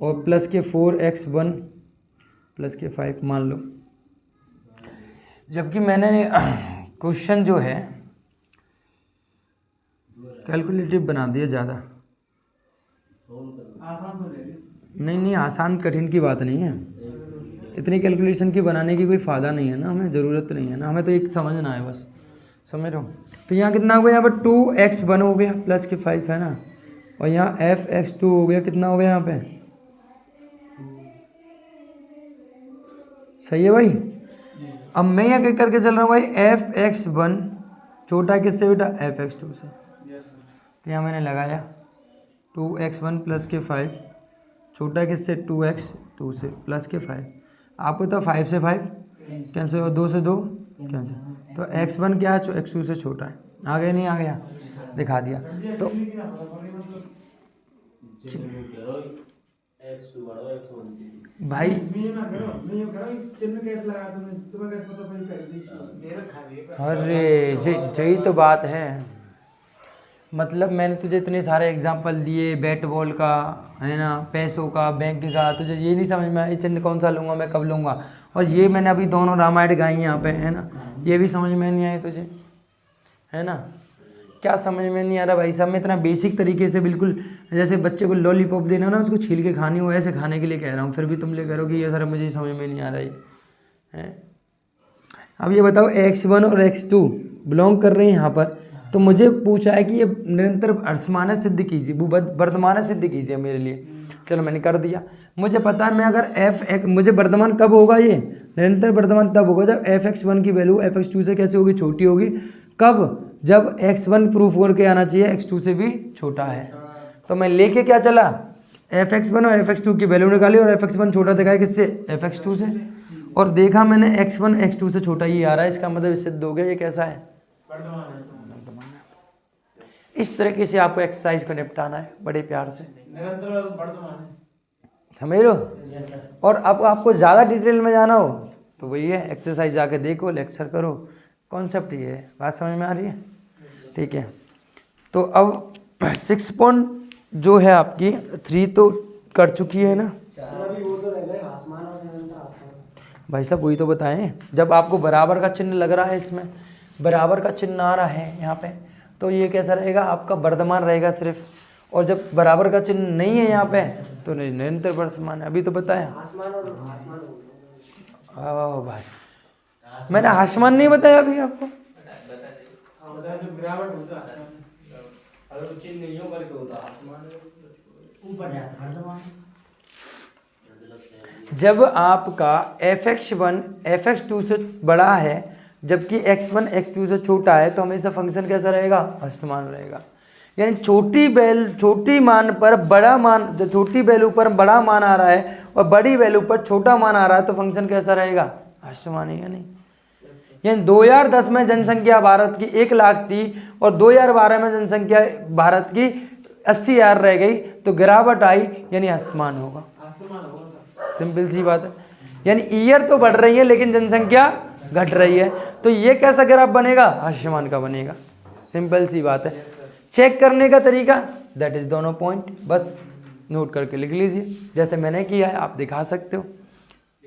और प्लस के 4x1 प्लस के 5 मान लो। जबकि मैंने क्वेश्चन जो है कैलकुलेटिव बना दिया ज़्यादा, नहीं आसान कठिन की बात नहीं है, इतनी कैलकुलेशन की बनाने की कोई फ़ायदा नहीं है ना, हमें ज़रूरत नहीं है ना, हमें तो एक समझना है बस, समझ रहे हो। तो यहाँ कितना हो गया, यहाँ पर 2x1 हो गया प्लस के 5 है ना, और यहाँ fx2 हो गया, कितना हो गया यहाँ पे, सही है भाई। अब मैं यहाँ क्या करके चल रहा हूँ भाई, fx1 छोटा किससे बेटा, fx2 से। तो यहाँ मैंने लगाया 2x1 प्लस के 5 छोटा किससे, 2x2 से प्लस के 5। आपको तो 5 से 5 कैंसिल और 2 से 2 कैंसिल, तो x1 क्या है, x2 से छोटा है। आ गया नहीं आ गया, दिखा दिया। तो भाई अरे यही तो बात है, मतलब मैंने तुझे इतने सारे एग्जांपल दिए, बैट बॉल का है ना, पैसों का, बैंक का, तुझे ये नहीं समझ में आया चिन्ह कौन सा लूँगा मैं, कब लूँगा। और ये मैंने अभी दोनों रामायण गाई यहाँ पे है ना, ये भी समझ में नहीं आई तुझे, है ना। क्या समझ में नहीं आ रहा भाई साहब, मैं इतना बेसिक तरीके से बिल्कुल जैसे बच्चे को लॉलीपॉप देना ना, उसको छील के खानी हो, ऐसे खाने के लिए कह रहा हूँ, फिर भी तुम ले करो कि ये सर मुझे समझ में नहीं आ रहा है। अब ये बताओ x1 और x2 बिलोंग कर रहे हैं यहाँ पर, तो मुझे पूछा है कि ये निरंतर वर्धमान सिद्ध कीजिए, वर्धमान सिद्ध कीजिए मेरे लिए। चलो मैंने कर दिया। मुझे पता है मैं अगर मुझे वर्धमान कब होगा, ये निरंतर वर्धमान तब होगा जब fx1 की वैल्यू fx2 से कैसे होगी, छोटी होगी। कब, जब x1 प्रूफ करके आना चाहिए x2 से भी छोटा है। तो मैं लेके क्या चला, fx1 और fx2 की वैल्यू निकाली और fx1 छोटा दिखाया किससे, fx2 से, और देखा मैंने x1 x2 से छोटा ही आ रहा है, इसका मतलब सिद्ध हो गया ये कैसा है, इस तरीके से आपको एक्सरसाइज को निपटाना है बड़े प्यार से, समझ लो। और अब आपको ज़्यादा डिटेल में जाना हो तो वही है, एक्सरसाइज जाके देखो, लेक्चर करो, कॉन्सेप्ट ये है। बात समझ में आ रही है, ठीक है। तो अब 6 पॉइंट जो है आपकी 3 तो कर चुकी है ना, भाई साहब वही तो बताएं, जब आपको बराबर का चिन्ह लग रहा है, इसमें बराबर का चिन्ह आ रहा है यहाँ पे, तो ये कैसा रहेगा, आपका वर्तमान रहेगा सिर्फ। और जब बराबर का चिन्ह नहीं है यहाँ पे तो निरंतर वर्तमान है। अभी तो बताया आसमान और आसमान हो गया। ओ भाई, मैंने आसमान नहीं बताया अभी आपको। जब गिरावट होता है, अगर चिन्ह नहीं हो करके होता आसमान ऊपर जाता है। जब आपका fx1 fx2 से बड़ा है जबकि x1 x2 से छोटा है तो हमेशा फंक्शन कैसा रहेगा, असमान रहेगा। यानी छोटी मान पर बड़ा मान, जो छोटी वैल्यू पर बड़ा मान आ रहा है और बड़ी वैल्यू पर छोटा मान आ रहा है तो फंक्शन कैसा रहेगा, असमान है या नहीं। यानी 2010 में जनसंख्या भारत की 1 लाख थी और 2012 में जनसंख्या भारत की 80,000 रह गई, तो गिरावट आई यानी असमान होगा। सिंपल सी बात है। यानी ईयर तो बढ़ रही है लेकिन जनसंख्या घट रही है, तो ये कैसा ग्राफ बनेगा, असमान का बनेगा। सिंपल सी बात है। चेक करने का तरीका दैट इज दोनों पॉइंट बस नोट करके लिख लीजिए, जैसे मैंने किया है आप दिखा सकते हो।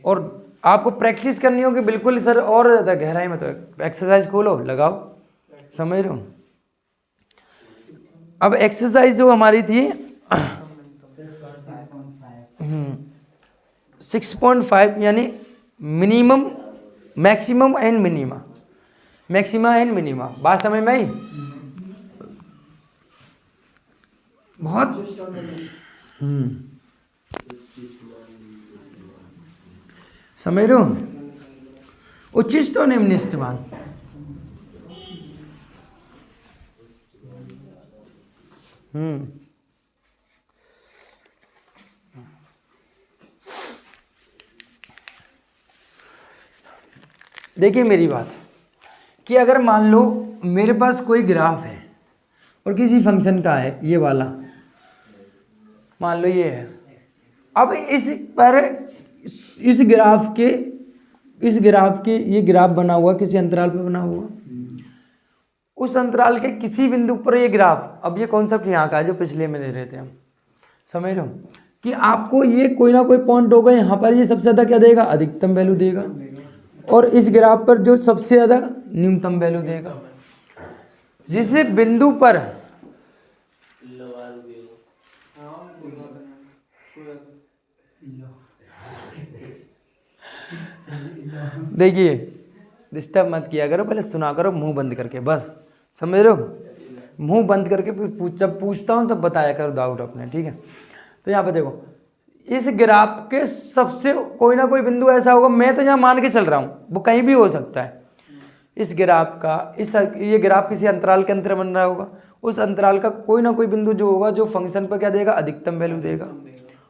और आपको प्रैक्टिस करनी होगी बिल्कुल सर, और ज़्यादा गहराई में। तो एक्सरसाइज खोलो, लगाओ, समझ रहे हो। अब एक्सरसाइज जो हमारी थी 6.5 यानी minimum, maximum and minima, maxima and minima. बात समझ में आई बहुत। समझ रहे हो। उच्चिष्ट और निम्निष्ठ मान, देखिए मेरी बात कि अगर मान लो मेरे पास कोई ग्राफ है और किसी फंक्शन का है, ये वाला मान लो ये है। अब इस पर इस ग्राफ के ये ग्राफ बना हुआ किसी अंतराल पर बना हुआ, उस अंतराल के किसी बिंदु पर ये ग्राफ, अब ये कॉन्सेप्ट यहाँ का है जो पिछले में दे रहे थे हम, समझ रहे हो कि आपको ये कोई ना कोई पॉइंट होगा यहाँ पर, ये सबसे ज़्यादा क्या देगा, अधिकतम वैल्यू देगा, और इस ग्राफ पर जो सबसे ज़्यादा न्यूनतम वैल्यू देगा। जिस बिंदु पर देखिए डिस्टर्ब मत किया करो, पहले सुना करो मुंह बंद करके, बस समझ रहे हो। मुंह बंद करके फिर जब पूछता हूँ तब बताया करो डाउट अपने, ठीक है। तो यहाँ पे देखो, इस ग्राफ के सबसे कोई ना कोई बिंदु ऐसा होगा, मैं तो यहाँ मान के चल रहा हूँ, वो कहीं भी हो सकता है। इस ग्राफ का ये ग्राफ किसी अंतराल के अंतर बन रहा होगा, उस अंतराल का कोई ना कोई बिंदु जो होगा जो फंक्शन पर क्या देगा, अधिकतम वैल्यू देगा,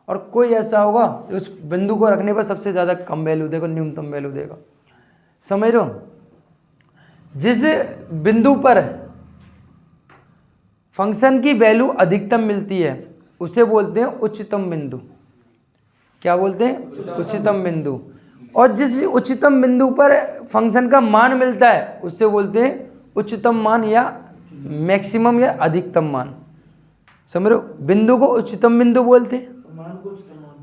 और कोई ऐसा होगा उस बिंदु को रखने पर सबसे ज़्यादा कम वैल्यू देगा, न्यूनतम वैल्यू देगा। समझ रहे हो। जिस बिंदु पर फंक्शन की वैल्यू अधिकतम मिलती है उसे बोलते हैं उच्चतम बिंदु। क्या बोलते हैं, उच्चतम बिंदु। और जिस उच्चतम बिंदु पर फंक्शन का मान मिलता है उससे बोलते हैं उच्चतम मान या मैक्सिमम या अधिकतम मान। समझ रहे हो। बिंदु को उच्चतम बिंदु बोलते हैं,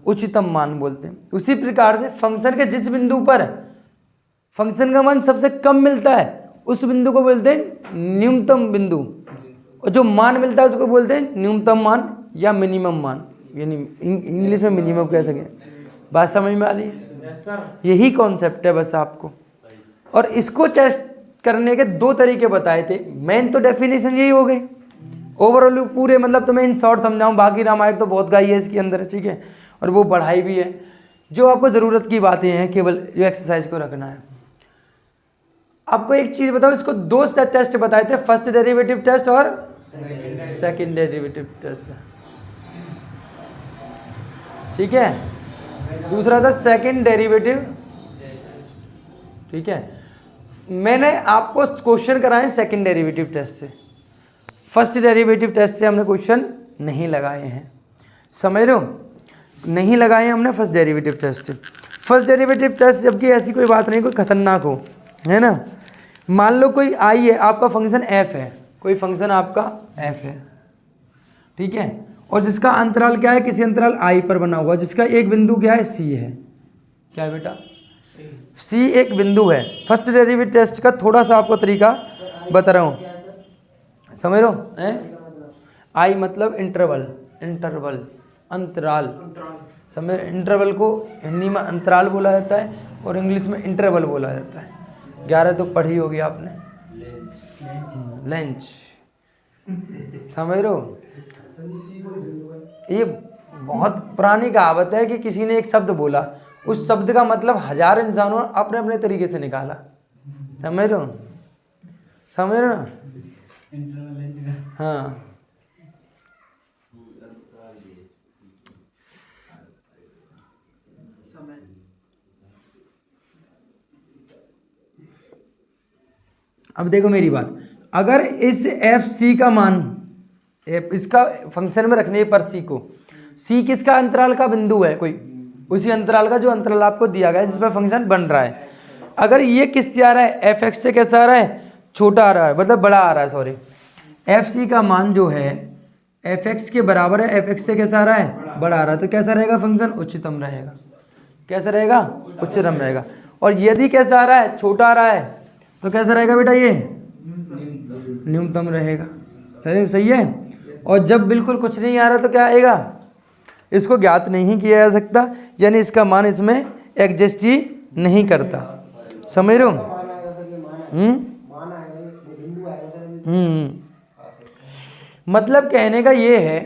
उच्चतम मान बोलते हैं। उसी प्रकार से फंक्शन के जिस बिंदु पर फंक्शन का मान सबसे कम मिलता है उस बिंदु को बोलते हैं न्यूनतम बिंदु, और जो मान मिलता है उसको बोलते हैं न्यूनतम मान या मिनिमम मान, यानी इंग्लिश में मिनिमम कह सकें। बात समझ में आ रही है। यही कॉन्सेप्ट है बस आपको। और इसको टेस्ट करने के 2 तरीके बताए थे। मेन तो डेफिनेशन यही हो गई, ओवरऑल पूरे मतलब तो मैं इन शॉर्ट समझाऊं, बाकी रामायण तो बहुत गाई है इसके अंदर, ठीक है, और वो पढ़ाई भी है। जो आपको ज़रूरत की बातें हैं केवल जो एक्सरसाइज को रखना है। आपको एक चीज़ बताओ, इसको 2 टेस्ट बताए थे, फर्स्ट डेरिवेटिव टेस्ट और सेकंड डेरिवेटिव टेस्ट, ठीक है। दूसरा था सेकंड डेरिवेटिव, ठीक है। मैंने आपको क्वेश्चन कराए सेकंड डेरिवेटिव टेस्ट से, फर्स्ट डेरिवेटिव टेस्ट से हमने क्वेश्चन नहीं लगाए हैं। समझ रहे हो, नहीं लगाए हैं हमने फर्स्ट डेरिवेटिव टेस्ट से। फर्स्ट डेरिवेटिव टेस्ट जबकि ऐसी कोई बात नहीं कोई खतरनाक हो, है ना। मान लो कोई आई है, आपका फंक्शन एफ है, कोई फंक्शन आपका एफ है, ठीक है, और जिसका अंतराल क्या है, किसी अंतराल आई पर बना हुआ, जिसका एक बिंदु क्या है, सी है। क्या बेटा, सी एक बिंदु है। फर्स्ट डेरिवेटिव टेस्ट का थोड़ा सा आपको तरीका बता रहा हूँ, समझ रहे हो? आई मतलब इंटरवल, इंटरवल अंतराल, समझ? इंटरवल को हिंदी में अंतराल बोला जाता है और इंग्लिश में इंटरवल बोला जाता है। 11 तो पढ़ी होगी आपने, लेंच, समझ रहे हो? ये बहुत पुरानी कहावत है कि किसी ने एक शब्द बोला, उस शब्द का मतलब 1000 इंसानों ने अपने अपने तरीके से निकाला। समझ रहे हो? समझ रहे हो ना? हाँ, अब देखो मेरी बात, अगर इस एफ सी का मान इसका फंक्शन में रखने पर सी को, सी किसका अंतराल का बिंदु है, कोई उसी अंतराल का जो अंतराल आपको दिया गया है जिस पर फंक्शन बन रहा है। अगर ये किससे आ रहा है, एफ एक्स से कैसा आ रहा है, छोटा आ रहा है, मतलब बड़ा आ रहा है, सॉरी, एफ सी का मान जो है एफ एक्स के बराबर है, एफ एक्स से कैसा आ रहा है, बड़ा आ रहा है, तो कैसा रहेगा फंक्शन, उच्चतम रहेगा। कैसा रहेगा, उच्चतम रहेगा। और यदि कैसा आ रहा है, छोटा आ रहा है, तो कैसा रहेगा बेटा, ये न्यूनतम रहेगा। सही है। और जब बिल्कुल कुछ नहीं आ रहा तो क्या आएगा, इसको ज्ञात नहीं किया जा सकता, यानी इसका मान इसमें एग्जिस्ट ही नहीं करता। समझ रहे हो? मतलब कहने का ये है,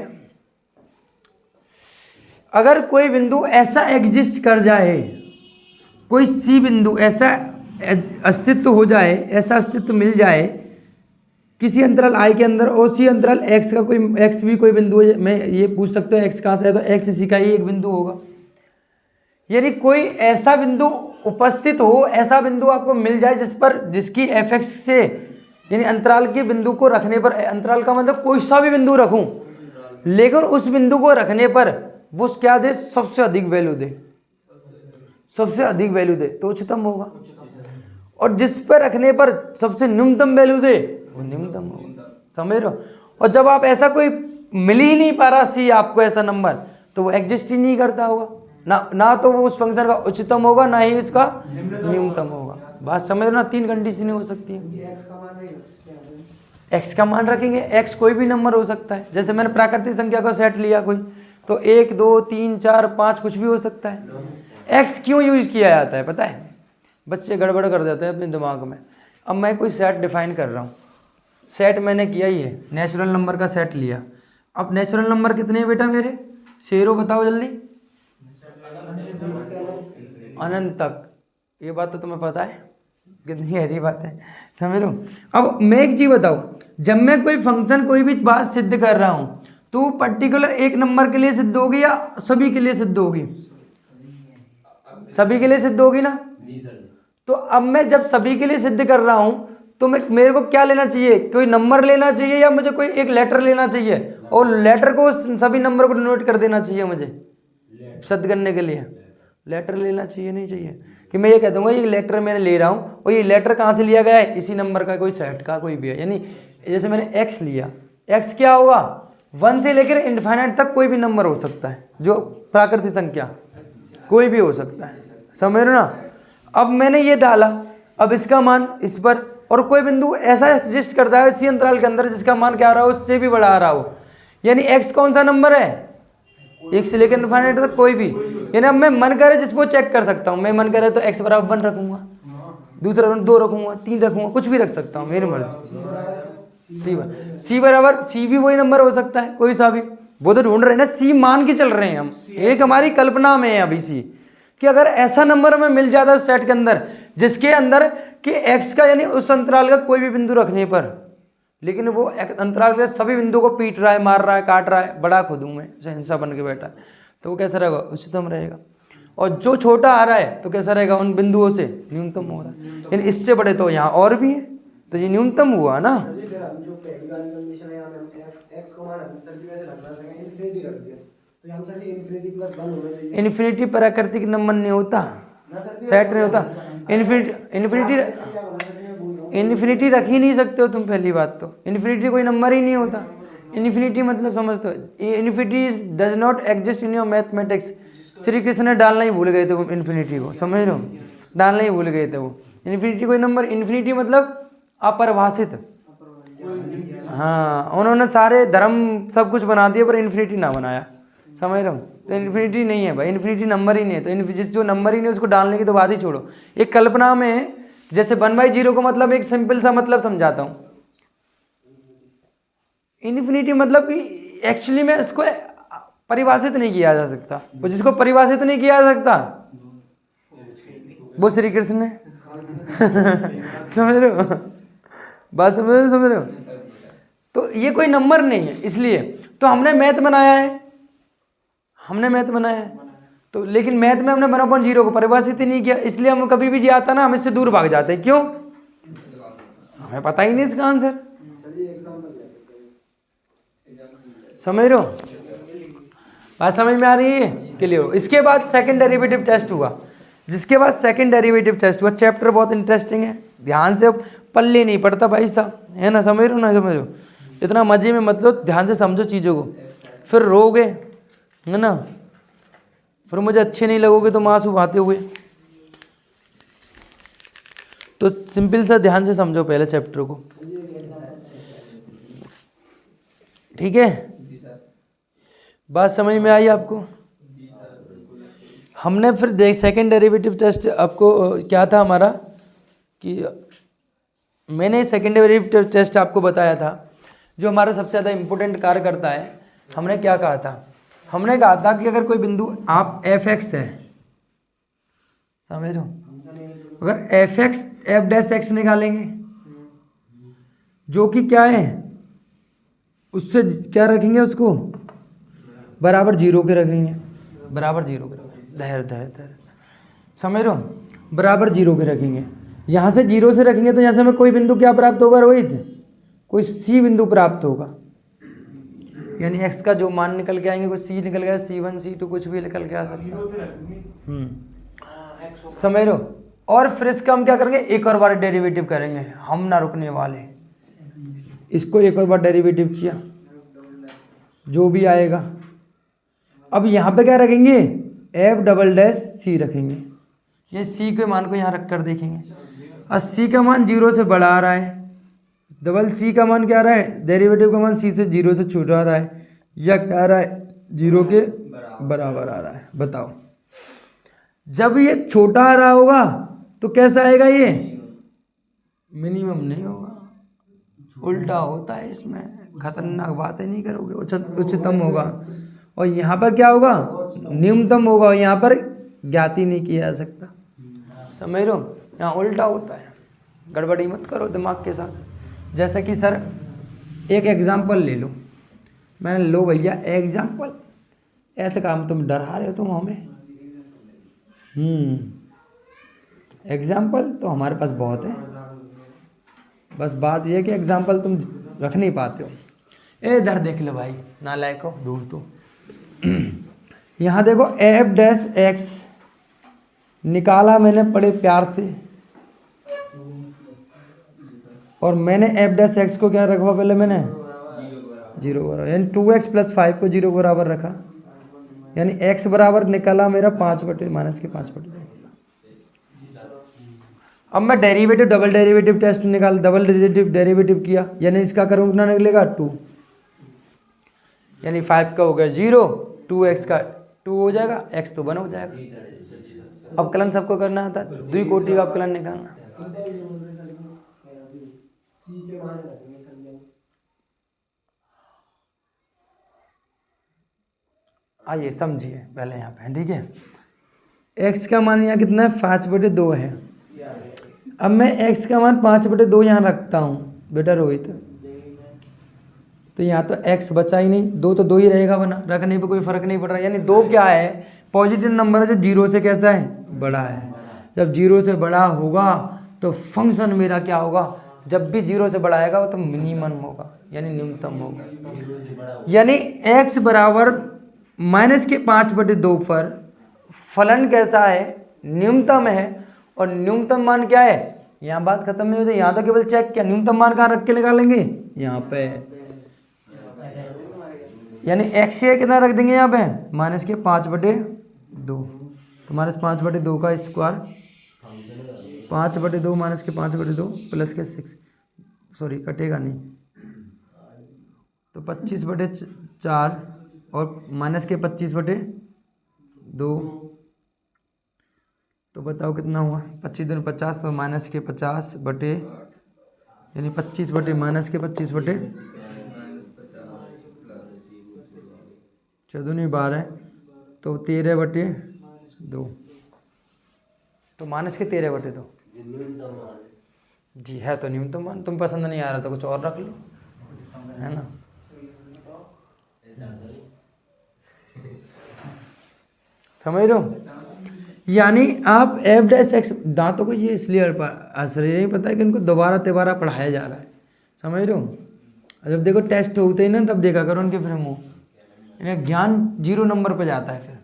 अगर कोई बिंदु ऐसा एग्जिस्ट कर जाए, कोई सी बिंदु ऐसा अस्तित्व हो जाए, ऐसा अस्तित्व मिल जाए किसी अंतराल आई के अंदर, और सी अंतराल एक्स का कोई एक्स भी कोई बिंदु है, मैं ये पूछ सकता हूँ एक्स कहाँ से है, तो एक्स इसी का ही एक बिंदु होगा। यानी कोई ऐसा बिंदु उपस्थित हो, ऐसा बिंदु आपको मिल जाए जिस पर, जिसकी एफ एक्स से, यानी अंतराल के बिंदु को रखने पर, अंतराल का मतलब कोई सा भी बिंदु रखूं, लेकिन उस बिंदु को रखने पर वो क्या दे, सबसे अधिक वैल्यू दे, सबसे अधिक वैल्यू दे तो उच्चतम होगा, और जिस पर रखने पर सबसे न्यूनतम वैल्यू दे वो निम्नतम होगा। समझ रहे हो? और जब आप ऐसा कोई मिल ही नहीं पा रहा सी आपको ऐसा नंबर, तो वो एग्जिस्ट ही नहीं करता होगा ना तो वो उस फंक्शन का उच्चतम होगा, ना ही इसका न्यूनतम होगा। बात समझ रहे हो ना? 3 कंडीशन हो सकती है। एक्स का मान रखेंगे, एक्स कोई भी नंबर हो सकता है, जैसे मैंने प्राकृतिक संख्या का सेट लिया कोई, तो 1 2 3 4 5 कुछ भी हो सकता है। एक्स क्यों यूज किया जाता है पता है? बच्चे गड़बड़ कर देते हैं अपने दिमाग में। अब मैं कोई सेट डिफाइन कर रहा हूँ, सेट मैंने किया ही है, नेचुरल नंबर का सेट लिया। अब नेचुरल नंबर कितने हैं बेटा मेरे, शेरो बताओ जल्दी। अनंत तक। ये बात तो तुम्हें पता है, कितनी गहरी बात है, समझ लो। अब मैं एक चीज बताओ, जब मैं कोई फंक्शन, कोई भी बात सिद्ध कर रहा हूँ, तो पर्टिकुलर एक नंबर के लिए सिद्ध होगी या सभी के लिए सिद्ध होगी? सभी के लिए सिद्ध होगी ना। तो अब मैं जब सभी के लिए सिद्ध कर रहा हूं, तो मेरे को क्या लेना चाहिए, कोई नंबर लेना चाहिए या मुझे कोई एक लेटर लेना चाहिए, और लेटर को सभी नंबर को डिनोट कर देना चाहिए मुझे सिद्ध करने के लिए? लेटर लेना चाहिए, नहीं चाहिए कि मैं ये कह दूंगा ये लेटर मैंने ले रहा हूँ, और ये लेटर कहाँ से लिया गया है, इसी नंबर का कोई सेट का कोई भी है। यानी जैसे मैंने एक्स लिया, एक्स क्या होगा, 1 से लेकर इनफाइनाइट तक कोई भी नंबर हो सकता है, जो प्राकृतिक संख्या कोई भी हो सकता है। समझ रहे हो ना? अब मैंने ये डाला, अब इसका मान इस पर, और कोई बिंदु ऐसा एग्जिस्ट करता है इसी अंतराल के अंदर जिसका मान क्या आ रहा हो, उससे भी बड़ा आ रहा हो। यानी एक्स कौन सा नंबर है, 1 से लेकर इनफाइनाइट तक कोई भी। यानी अब मैं मन करे जिसको चेक कर सकता हूँ, मैं मन करे तो एक्स बराबर 1 रखूंगा, दूसरा 2 रखूंगा, 3 रखूंगा, कुछ भी रख सकता हूँ, मेरी मर्जी। सी बराबर, सी भी वही नंबर हो सकता है, कोई सा भी। वो तो ढूंढ रहे हैं ना, सी मान के चल रहे हैं हम, एक हमारी कल्पना में है अभी सी, कि अगर ऐसा नंबर हमें मिल जाता है सेट के अंदर जिसके अंदर कि एक्स का, यानी उस अंतराल का कोई भी बिंदु रखने पर, लेकिन वो अंतराल के सभी बिंदु को पीट रहा है, मार रहा है, काट रहा है, बड़ा खुद हूँ मैं, हिंसा बन के बैठा है, तो वो कैसा रहेगा, उच्चतम रहेगा। और जो छोटा आ रहा है तो कैसा रहेगा, उन बिंदुओं से न्यूनतम हो रहा है। यानी इससे बड़े तो यहाँ और भी है, तो ये न्यूनतम हुआ ना। इन्फिनिटी प्राकृतिक नंबर नहीं होता, सेट नहीं होता। इन्फिनिटी रख ही नहीं सकते हो तुम, पहली बात तो इन्फिनिटी कोई नंबर ही नहीं होता। इन्फिनिटी मतलब समझते हो, infinity does not exist in your mathematics. Shri Krishna ने डालना ही भूल गए थे इन्फिनिटी को, समझ रहे हो? डालना ही भूल गए थे वो। इन्फिनिटी कोई नंबर, इन्फिनिटी मतलब अपरिभाषित। हाँ, उन्होंने सारे धर्म सब कुछ बना दिया पर इन्फिनिटी ना बनाया, समझ रहे हो? तो इन्फिनिटी नहीं है भाई, इन्फिनिटी नंबर ही नहीं है। तो जिस जो नंबर ही नहीं है उसको डालने की तो बात ही छोड़ो। एक कल्पना में जैसे 1/0 को मतलब एक सिंपल सा मतलब समझाता हूँ। इन्फिनिटी मतलब कि एक्चुअली में इसको परिभाषित नहीं किया जा सकता, और जिसको परिभाषित नहीं किया जा सकता वो श्री कृष्ण है। समझ रहे हो बात? समझ रहे हो? तो ये कोई नंबर नहीं है, इसलिए तो हमने मैथ बनाया है, तो लेकिन मैथ में हमने 1/0 को परिभाषित ही नहीं किया, इसलिए हम कभी भी जी आता ना हम इससे दूर भाग जाते हैं। क्यों? हमें पता ही नहीं इसका आंसर। समझ रहे हो? बात समझ में आ रही है? क्लियर हो? इसके बाद सेकंड डेरिवेटिव टेस्ट हुआ। जिसके बाद सेकंड डेरिवेटिव टेस्ट हुआ, चैप्टर बहुत इंटरेस्टिंग है, ध्यान से पल्ले नहीं पड़ता भाई साहब, है ना? समझ रहे हो ना? समझ रहे हो? इतना मजे में मतलब ध्यान से समझो चीज़ों को, फिर रोगे, है ना? फिर मुझे अच्छे नहीं लगोगे तो आंसू बहाते हुए। तो सिंपल सा ध्यान से समझो पहले चैप्टर को, ठीक है? बात समझ में आई आपको? हमने फिर देख सेकंड डेरिवेटिव टेस्ट आपको क्या था हमारा, कि मैंने सेकंड डेरिवेटिव टेस्ट आपको बताया था जो हमारा सबसे ज़्यादा इम्पोर्टेंट कार्य करता है। हमने क्या कहा था? हमने कहा था कि अगर कोई बिंदु आप f(x) है, समझ रहे हो? अगर f(x) f'(x) निकालेंगे जो कि क्या है, उससे क्या रखेंगे, उसको बराबर 0 के रखेंगे, बराबर 0 के रखेंगे, धैर्य समझ रहे हो? बराबर 0 के रखेंगे। यहाँ से 0 से रखेंगे तो यहाँ से हमें कोई बिंदु क्या प्राप्त होगा रोहित? कोई c बिंदु प्राप्त होगा, यानी x का जो मान निकल के आएंगे, कुछ c निकल गया, c1 c2 कुछ भी निकल के आ सकता है। समझ रहे हो? और फिर इसका हम क्या करेंगे, एक और बार डेरिवेटिव करेंगे, हम ना रुकने वाले। इसको एक और बार डेरिवेटिव किया, जो भी आएगा। अब यहाँ पे क्या रखेंगे, f"c रखेंगे। ये c के मान को यहाँ रख कर देखेंगे, और c का मान 0 से बड़ा आ रहा है, डबल c का मान क्या आ रहा है, डेरिवेटिव का मान c से 0 से छोटा आ रहा है, या क्या आ रहा है, 0 के बराबर आ रहा है। बताओ, जब ये छोटा आ रहा होगा तो कैसा आएगा, ये मिनिमम नहीं होगा, उल्टा होता है इसमें, खतरनाक बातें नहीं करोगे, उच्चतम होगा। और यहाँ पर क्या होगा, न्यूनतम होगा, और यहाँ पर ज्ञात ही नहीं किया जा सकता। समझ रहे हो? यहाँ उल्टा होता है, गड़बड़ी मत करो दिमाग के साथ। जैसे कि सर एक एग्जाम्पल ले लो, मैंने लो भैया एग्जाम्पल, ऐसे काम तुम डरा रहे हो तुम हमें। एग्जाम्पल तो हमारे पास बहुत है, बस बात यह है कि एग्जाम्पल तुम रख नहीं पाते हो। इधर देख लो भाई, नालायक हो दूर तो। यहाँ देखो f'(x) निकाला मैंने बड़े प्यार से, और मैंने f'(x) को क्या रखा पहले, मैंने 0 बराबर, यानी 2x + 5 को 0 बराबर रखा, यानी x बराबर निकाला मेरा 5/-2। अब मैं डेरिवेटिव डबल डेरिवेटिव टेस्ट निकाल, डबल डेरिवेटिव किया, यानी इसका करूँ कितना निकलेगा, 2, यानी 5 का हो गया 0, 2x का 2 हो जाएगा, x तो 1 हो जाएगा। अवकलन सबको करना आता है, द्वि कोटि का अवकलन निकालना। आइए समझिए पहले यहाँ पे, ठीक है? x का मान यहाँ कितना है, 5/2 है। अब मैं x का मान 5/2 यहाँ रखता हूँ बेटा रोहित, तो यहाँ तो x बचा ही नहीं, 2 तो 2 ही रहेगा, बना रखने पे कोई फर्क नहीं पड़ रहा। यानी 2 क्या है, पॉजिटिव नंबर है जो 0 से कैसा है, बड़ा है। जब 0 से बड़ा होगा तो फंक्शन मेरा क्या होगा, जब भी 0 से बड़ा आएगा वो तो मिनिमम होगा, यानी न्यूनतम होगा। यानी x बराबर -5/2 पर फलन कैसा है, न्यूनतम है। और न्यूनतम मान क्या है, यहाँ बात खत्म नहीं होती, यहाँ तो केवल चेक किया, न्यूनतम मान कहाँ रख के निकालेंगे, यहाँ पे, यानी x ये कितना रख देंगे यहाँ पे, -5/2, तो -5/2 का स्क्वायर 5/2 माइनस के 5/2 प्लस के 6, सॉरी कटेगा नहीं, तो 25/4 और माइनस के 25/2, तो बताओ कितना हुआ। 25 दूनी 50, तो माइनस के 50 बटे यानी 25 बटे माइनस के 25 बटे 14×12, तो 13/2, तो माइनस के 13/2 जी है तो न्यूनतम मान। तुम पसंद नहीं आ रहा तो कुछ और रख लो, है ना। समझ रहे हो, यानी आप एफ डैश एक्स, दांतों को ये इसलिए आश्चर्य नहीं पता है कि इनको दोबारा तिबारा पढ़ाया जा रहा है, समझ रहे हो। जब देखो टेस्ट होते ही ना तब देखा करो उनके फिर मुँह, इन्हें ज्ञान 0 नंबर पे जाता है। फिर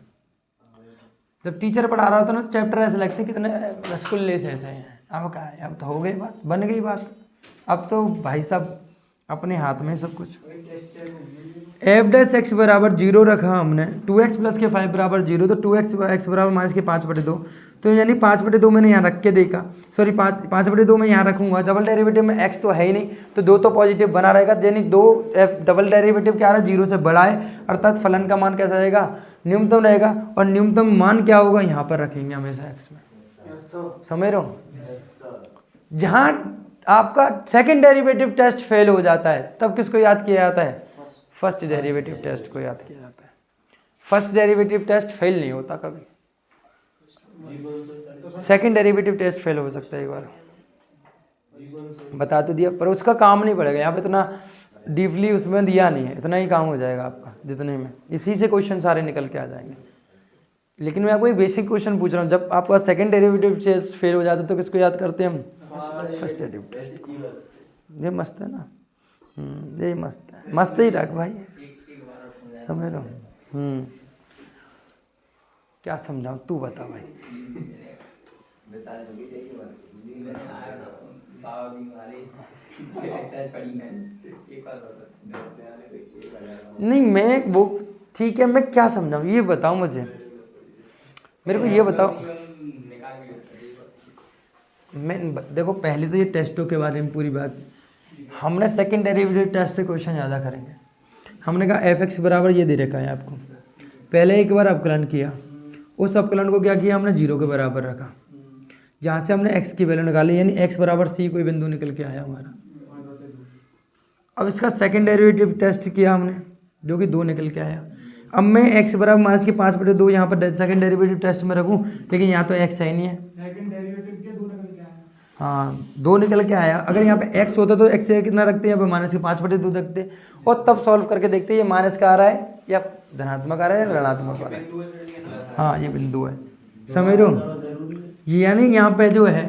जब टीचर पढ़ा रहा होता है ना तो चैप्टर ऐसे लगते हैं कितने रसगुल्ले से ऐसे हैं। अब क्या है, अब तो हो गई बात, बन गई बात, अब तो भाई साहब अपने हाथ में सब कुछ। एफ डैश एक्स बराबर 0 रखा हमने, 2x प्लस के 5 बराबर 0, तो 2x बराबर माइनस के 5/2, तो यानी 5/2 मैंने यहाँ रख के देखा, सॉरी 5/2 मैं यहाँ रखूँगा। डबल डेरिवेटिव में x तो है ही नहीं, तो 2 तो पॉजिटिव बना रहेगा, यानी 2 डबल डेरिवेटिव क्या आ रहा है 0 से बड़ा है, अर्थात फलन का मान कैसा रहेगा, न्यूनतम रहेगा। और न्यूनतम मान क्या होगा, यहाँ पर रखेंगे हमेशा x में, समझ रहे हो। जहाँ आपका सेकेंड डेरिवेटिव टेस्ट फेल हो जाता है तब किसको याद किया जाता है, फर्स्ट डेरिवेटिव टेस्ट को याद किया जाता है। फर्स्ट डेरिवेटिव टेस्ट फेल नहीं होता कभी, सेकंड डेरिवेटिव टेस्ट फेल हो सकता है एक बार, बता तो दिया, पर उसका काम नहीं पड़ेगा यहाँ पे, इतना डीपली उसमें दिया नहीं है, इतना ही काम हो जाएगा आपका जितने में, इसी से क्वेश्चन सारे निकल के आ जाएंगे। लेकिन मैं आपको एक बेसिक क्वेश्चन पूछ रहा हूँ, जब आपका सेकंड डेरिवेटिव टेस्ट फेल हो जाता है तो किसको याद करते हैं हम, फर्स्ट डेरिवेटिव टेस्ट। ये मस्त है ना, ये मस्त है, मस्त ही रख भाई, समझ लो। क्या समझाऊं, तू बता भाई। नहीं मैं वो ठीक है, मैं क्या समझाऊं ये बताओ मुझे, मेरे को ये बताओ। मैं देखो पहले तो ये टेस्टों के बारे में पूरी बात, हमने सेकंड डेरिवेटिव टेस्ट से क्वेश्चन ज़्यादा करेंगे। हमने कहा एफ एक्स बराबर ये दे रखा है आपको, पहले एक बार अवकलन किया, उस अवकलन को क्या किया हमने 0 के बराबर रखा, जहाँ से हमने x की वैल्यू निकाली, यानी x बराबर c कोई बिंदु निकल के आया हमारा। अब इसका सेकंड डेरिवेटिव टेस्ट किया हमने, जो कि 2 निकल के आया। अब मैं x बराबर माइनस के 5/2 यहाँ पर सेकंड डेरिवेटिव टेस्ट में रखूँ, लेकिन यहाँ तो x है ही नहीं है, सेकंड डेरिवेटिव के 2 निकल के आया, हाँ 2 निकल के आया। अगर यहाँ पे x होता तो x से कितना रखते हैं, यहाँ पे माइनस के 5/2 रखते, और तब सॉल्व करके देखते ये माइनस का आ रहा है या धनात्मक आ रहा है या ऋणात्मक आ रहा है। हाँ ये बिंदु है, समझ रहे हो। यानी यहाँ पे जो है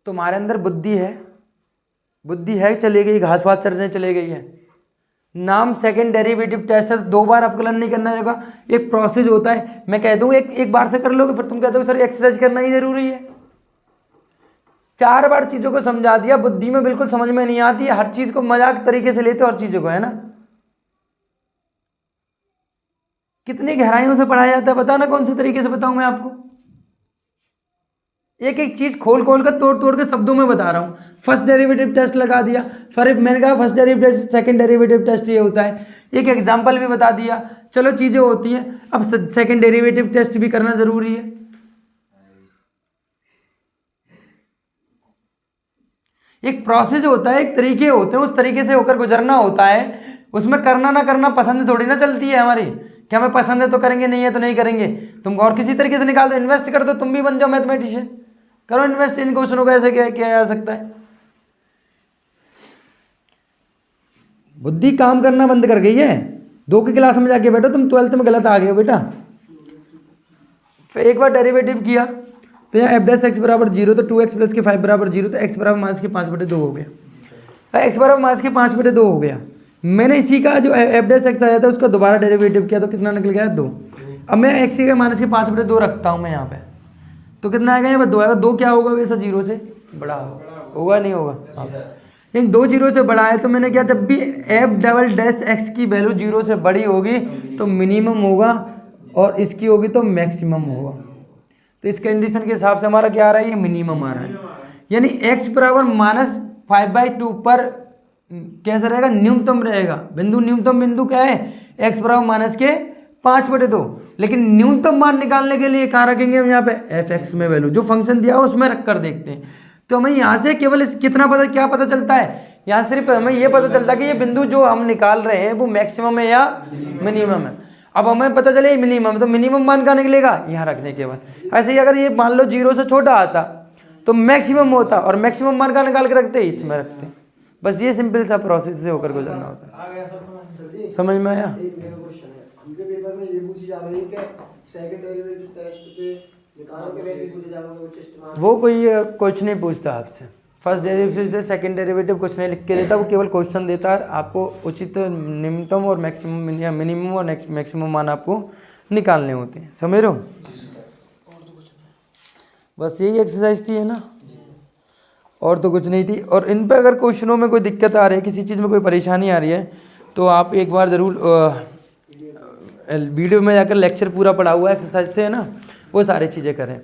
तुम्हारे अंदर बुद्धि है चली गई, घास फास चरने चले गई है, नाम सेकंड डेरिवेटिव टेस्ट है, तो 2 बार अवकलन नहीं करना होगा, एक प्रोसेस होता है। मैं कह दूँ एक बार से कर लोगे, फिर तुम कहते हो सर एक्सरसाइज करना ही जरूरी है। 4 बार चीज़ों को समझा दिया, बुद्धि में बिल्कुल समझ में नहीं आती है, हर चीज़ को मजाक तरीके से लेते हो, हर चीज़ों को, है ना। कितनी गहराइयों से पढ़ाया जाता है, बताना कौन से तरीके से बताऊं मैं आपको। एक एक चीज खोल कर तोड़ के शब्दों में बता रहा हूँ। फर्स्ट डेरिवेटिव टेस्ट लगा दिया, फिर मैंने कहा first derivative test second derivative test ये होता है, एक एग्जांपल भी बता दिया, चलो चीजें होती हैं। अब सेकंड डेरिवेटिव टेस्ट भी करना जरूरी है। एक प्रोसेस होता है, एक तरीके होते हैं, उस तरीके से होकर गुजरना होता है। उसमें करना ना करना पसंद थोड़ी ना चलती है हमारी, क्या हमें पसंद है तो करेंगे, नहीं है तो नहीं करेंगे। तुम और किसी तरीके से निकाल दो, इन्वेस्ट कर दो, तुम भी बन जाओ मैथमेटिशियन, करो इन्वेस्ट इन क्वेश्चनों को, ऐसे क्या किया जा सकता है। बुद्धि काम करना बंद कर गई है। 2 की क्लास में जाके बैठो, तुम 12th में गलत आ गए हो बेटा। फिर एक बार डेरिवेटिव किया तो यहाँ f' x बराबर 0, तो 2x प्लस के 5 बराबर 0, तो x बराबर माइनस के 5/2 हो गया। x बराबर माइनस के 5/2 हो गया। मैंने इसी का जो f' x आया था उसका दोबारा डेरिवेटिव किया तो कितना निकल गया, 2। अब मैं x के माइनस के 5/2 रखता हूँ मैं यहाँ पे, तो कितना आएगा यहाँ पर 2 आएगा। 2 क्या होगा वैसा 0 से बड़ा होगा, नहीं होगा। लेकिन 2 0 से बड़ा है, तो मैंने क्या, जब भी f" x की वैल्यू 0 से बड़ी होगी तो मिनिमम होगा और इसकी होगी तो मैक्सिमम होगा। तो इस कंडीशन के हिसाब से हमारा क्या आ रहा है, ये मिनिमम आ रहा है। यानी x बराबर -5/2 पर कैसा रहेगा, न्यूनतम रहेगा। बिंदु न्यूनतम बिंदु क्या है, x बराबर -5/2। लेकिन न्यूनतम मान निकालने के लिए कहाँ रखेंगे हम, यहाँ पे f(x) में वैल्यू जो फंक्शन दिया है उसमें रख कर देखते हैं। तो हमें यहाँ से केवल कितना क्या पता चलता है, यहाँ सिर्फ हमें ये पता चलता है कि ये बिंदु जो हम निकाल रहे हैं वो मैक्सिमम है या मिनिमम है। अब हमें पता चले मिनिमम, तो मिनिमम मान कहाँ निकलेगा, यहाँ रखने के बाद। ऐसे ही अगर ये मान लो 0 से छोटा आता तो मैक्सिमम होता, और मैक्सिमम मान का निकाल के रखते इसमें रखते। बस ये सिंपल सा प्रोसेस से होकर गुजरना होता है। समझ में आया? हमके पेपर में ये पूछी जा रही है कि सेकंड डेरिवेटिव टेस्ट पे निकालो के वैसे पूछे जाओगे वो टेस्ट मार्क। वो कोई कुछ नहीं पूछता आपसे, फर्स्ट डेरिवेटिव सेकंड डेरिवेटिव कुछ नहीं लिख के देता, वो केवल क्वेश्चन देता है, आपको उचित न्यूनतम और मैक्सिमम या मिनिमम और मैक्सिमम मान आपको निकालने होते हैं। समझ रहे हो? बस यही एक्सरसाइज थी, है ना, और तो कुछ नहीं थी। और इन पे अगर क्वेश्चनों में कोई दिक्कत आ रही है, किसी चीज़ में कोई परेशानी आ रही है, तो आप एक बार ज़रूर वीडियो में जाकर लेक्चर पूरा पढ़ा हुआ है एक्सरसाइज से, है ना, वो सारी चीज़ें करें।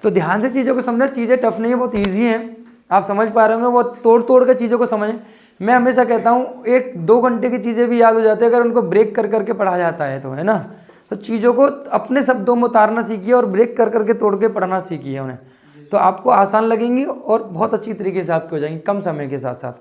तो ध्यान से चीज़ों को समझना, चीज़ें टफ नहीं है, बहुत ईजी हैं, आप समझ पा रहे होंगे। वो तोड़ के चीज़ों को समझें। मैं हमेशा कहता हूँ 1-2 घंटे की चीज़ें भी याद हो जाती है अगर उनको ब्रेक कर करके पढ़ा जाता है, तो है ना। तो चीज़ों को अपने शब्दों में उतारना सीखिए और ब्रेक कर करके तोड़ के पढ़ना सीखिए उन्हें, तो आपको आसान लगेंगी और बहुत अच्छी तरीके से आपके हो जाएंगी कम समय के साथ साथ।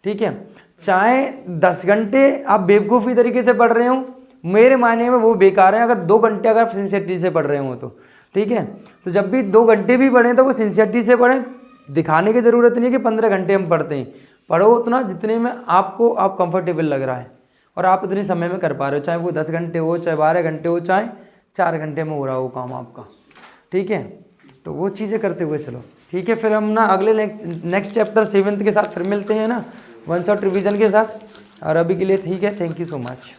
ठीक है, चाहे 10 घंटे आप बेवकूफ़ी तरीके से पढ़ रहे हो, मेरे मायने में वो बेकार है। अगर 2 घंटे अगर सिंसियरिटी से पढ़ रहे हो तो ठीक है। तो जब भी 2 घंटे भी पढ़ें तो वो सिंसियरिटी से पढ़ें। दिखाने की ज़रूरत नहीं है कि 15 घंटे हम पढ़ते हैं, पढ़ो उतना जितने में आपको कंफर्टेबल लग रहा है और आप इतने समय में कर पा रहे हो, चाहे वो 10 घंटे हो, चाहे 12 घंटे हो, चाहे 4 घंटे में हो रहा हो काम आपका। ठीक है, तो वो चीज़ें करते हुए चलो। ठीक है, फिर हम ना अगले नेक्स्ट चैप्टर 7th के साथ फिर मिलते हैं ना, वन शॉट रिवीजन के साथ। और अभी के लिए ठीक है, थैंक यू सो मच।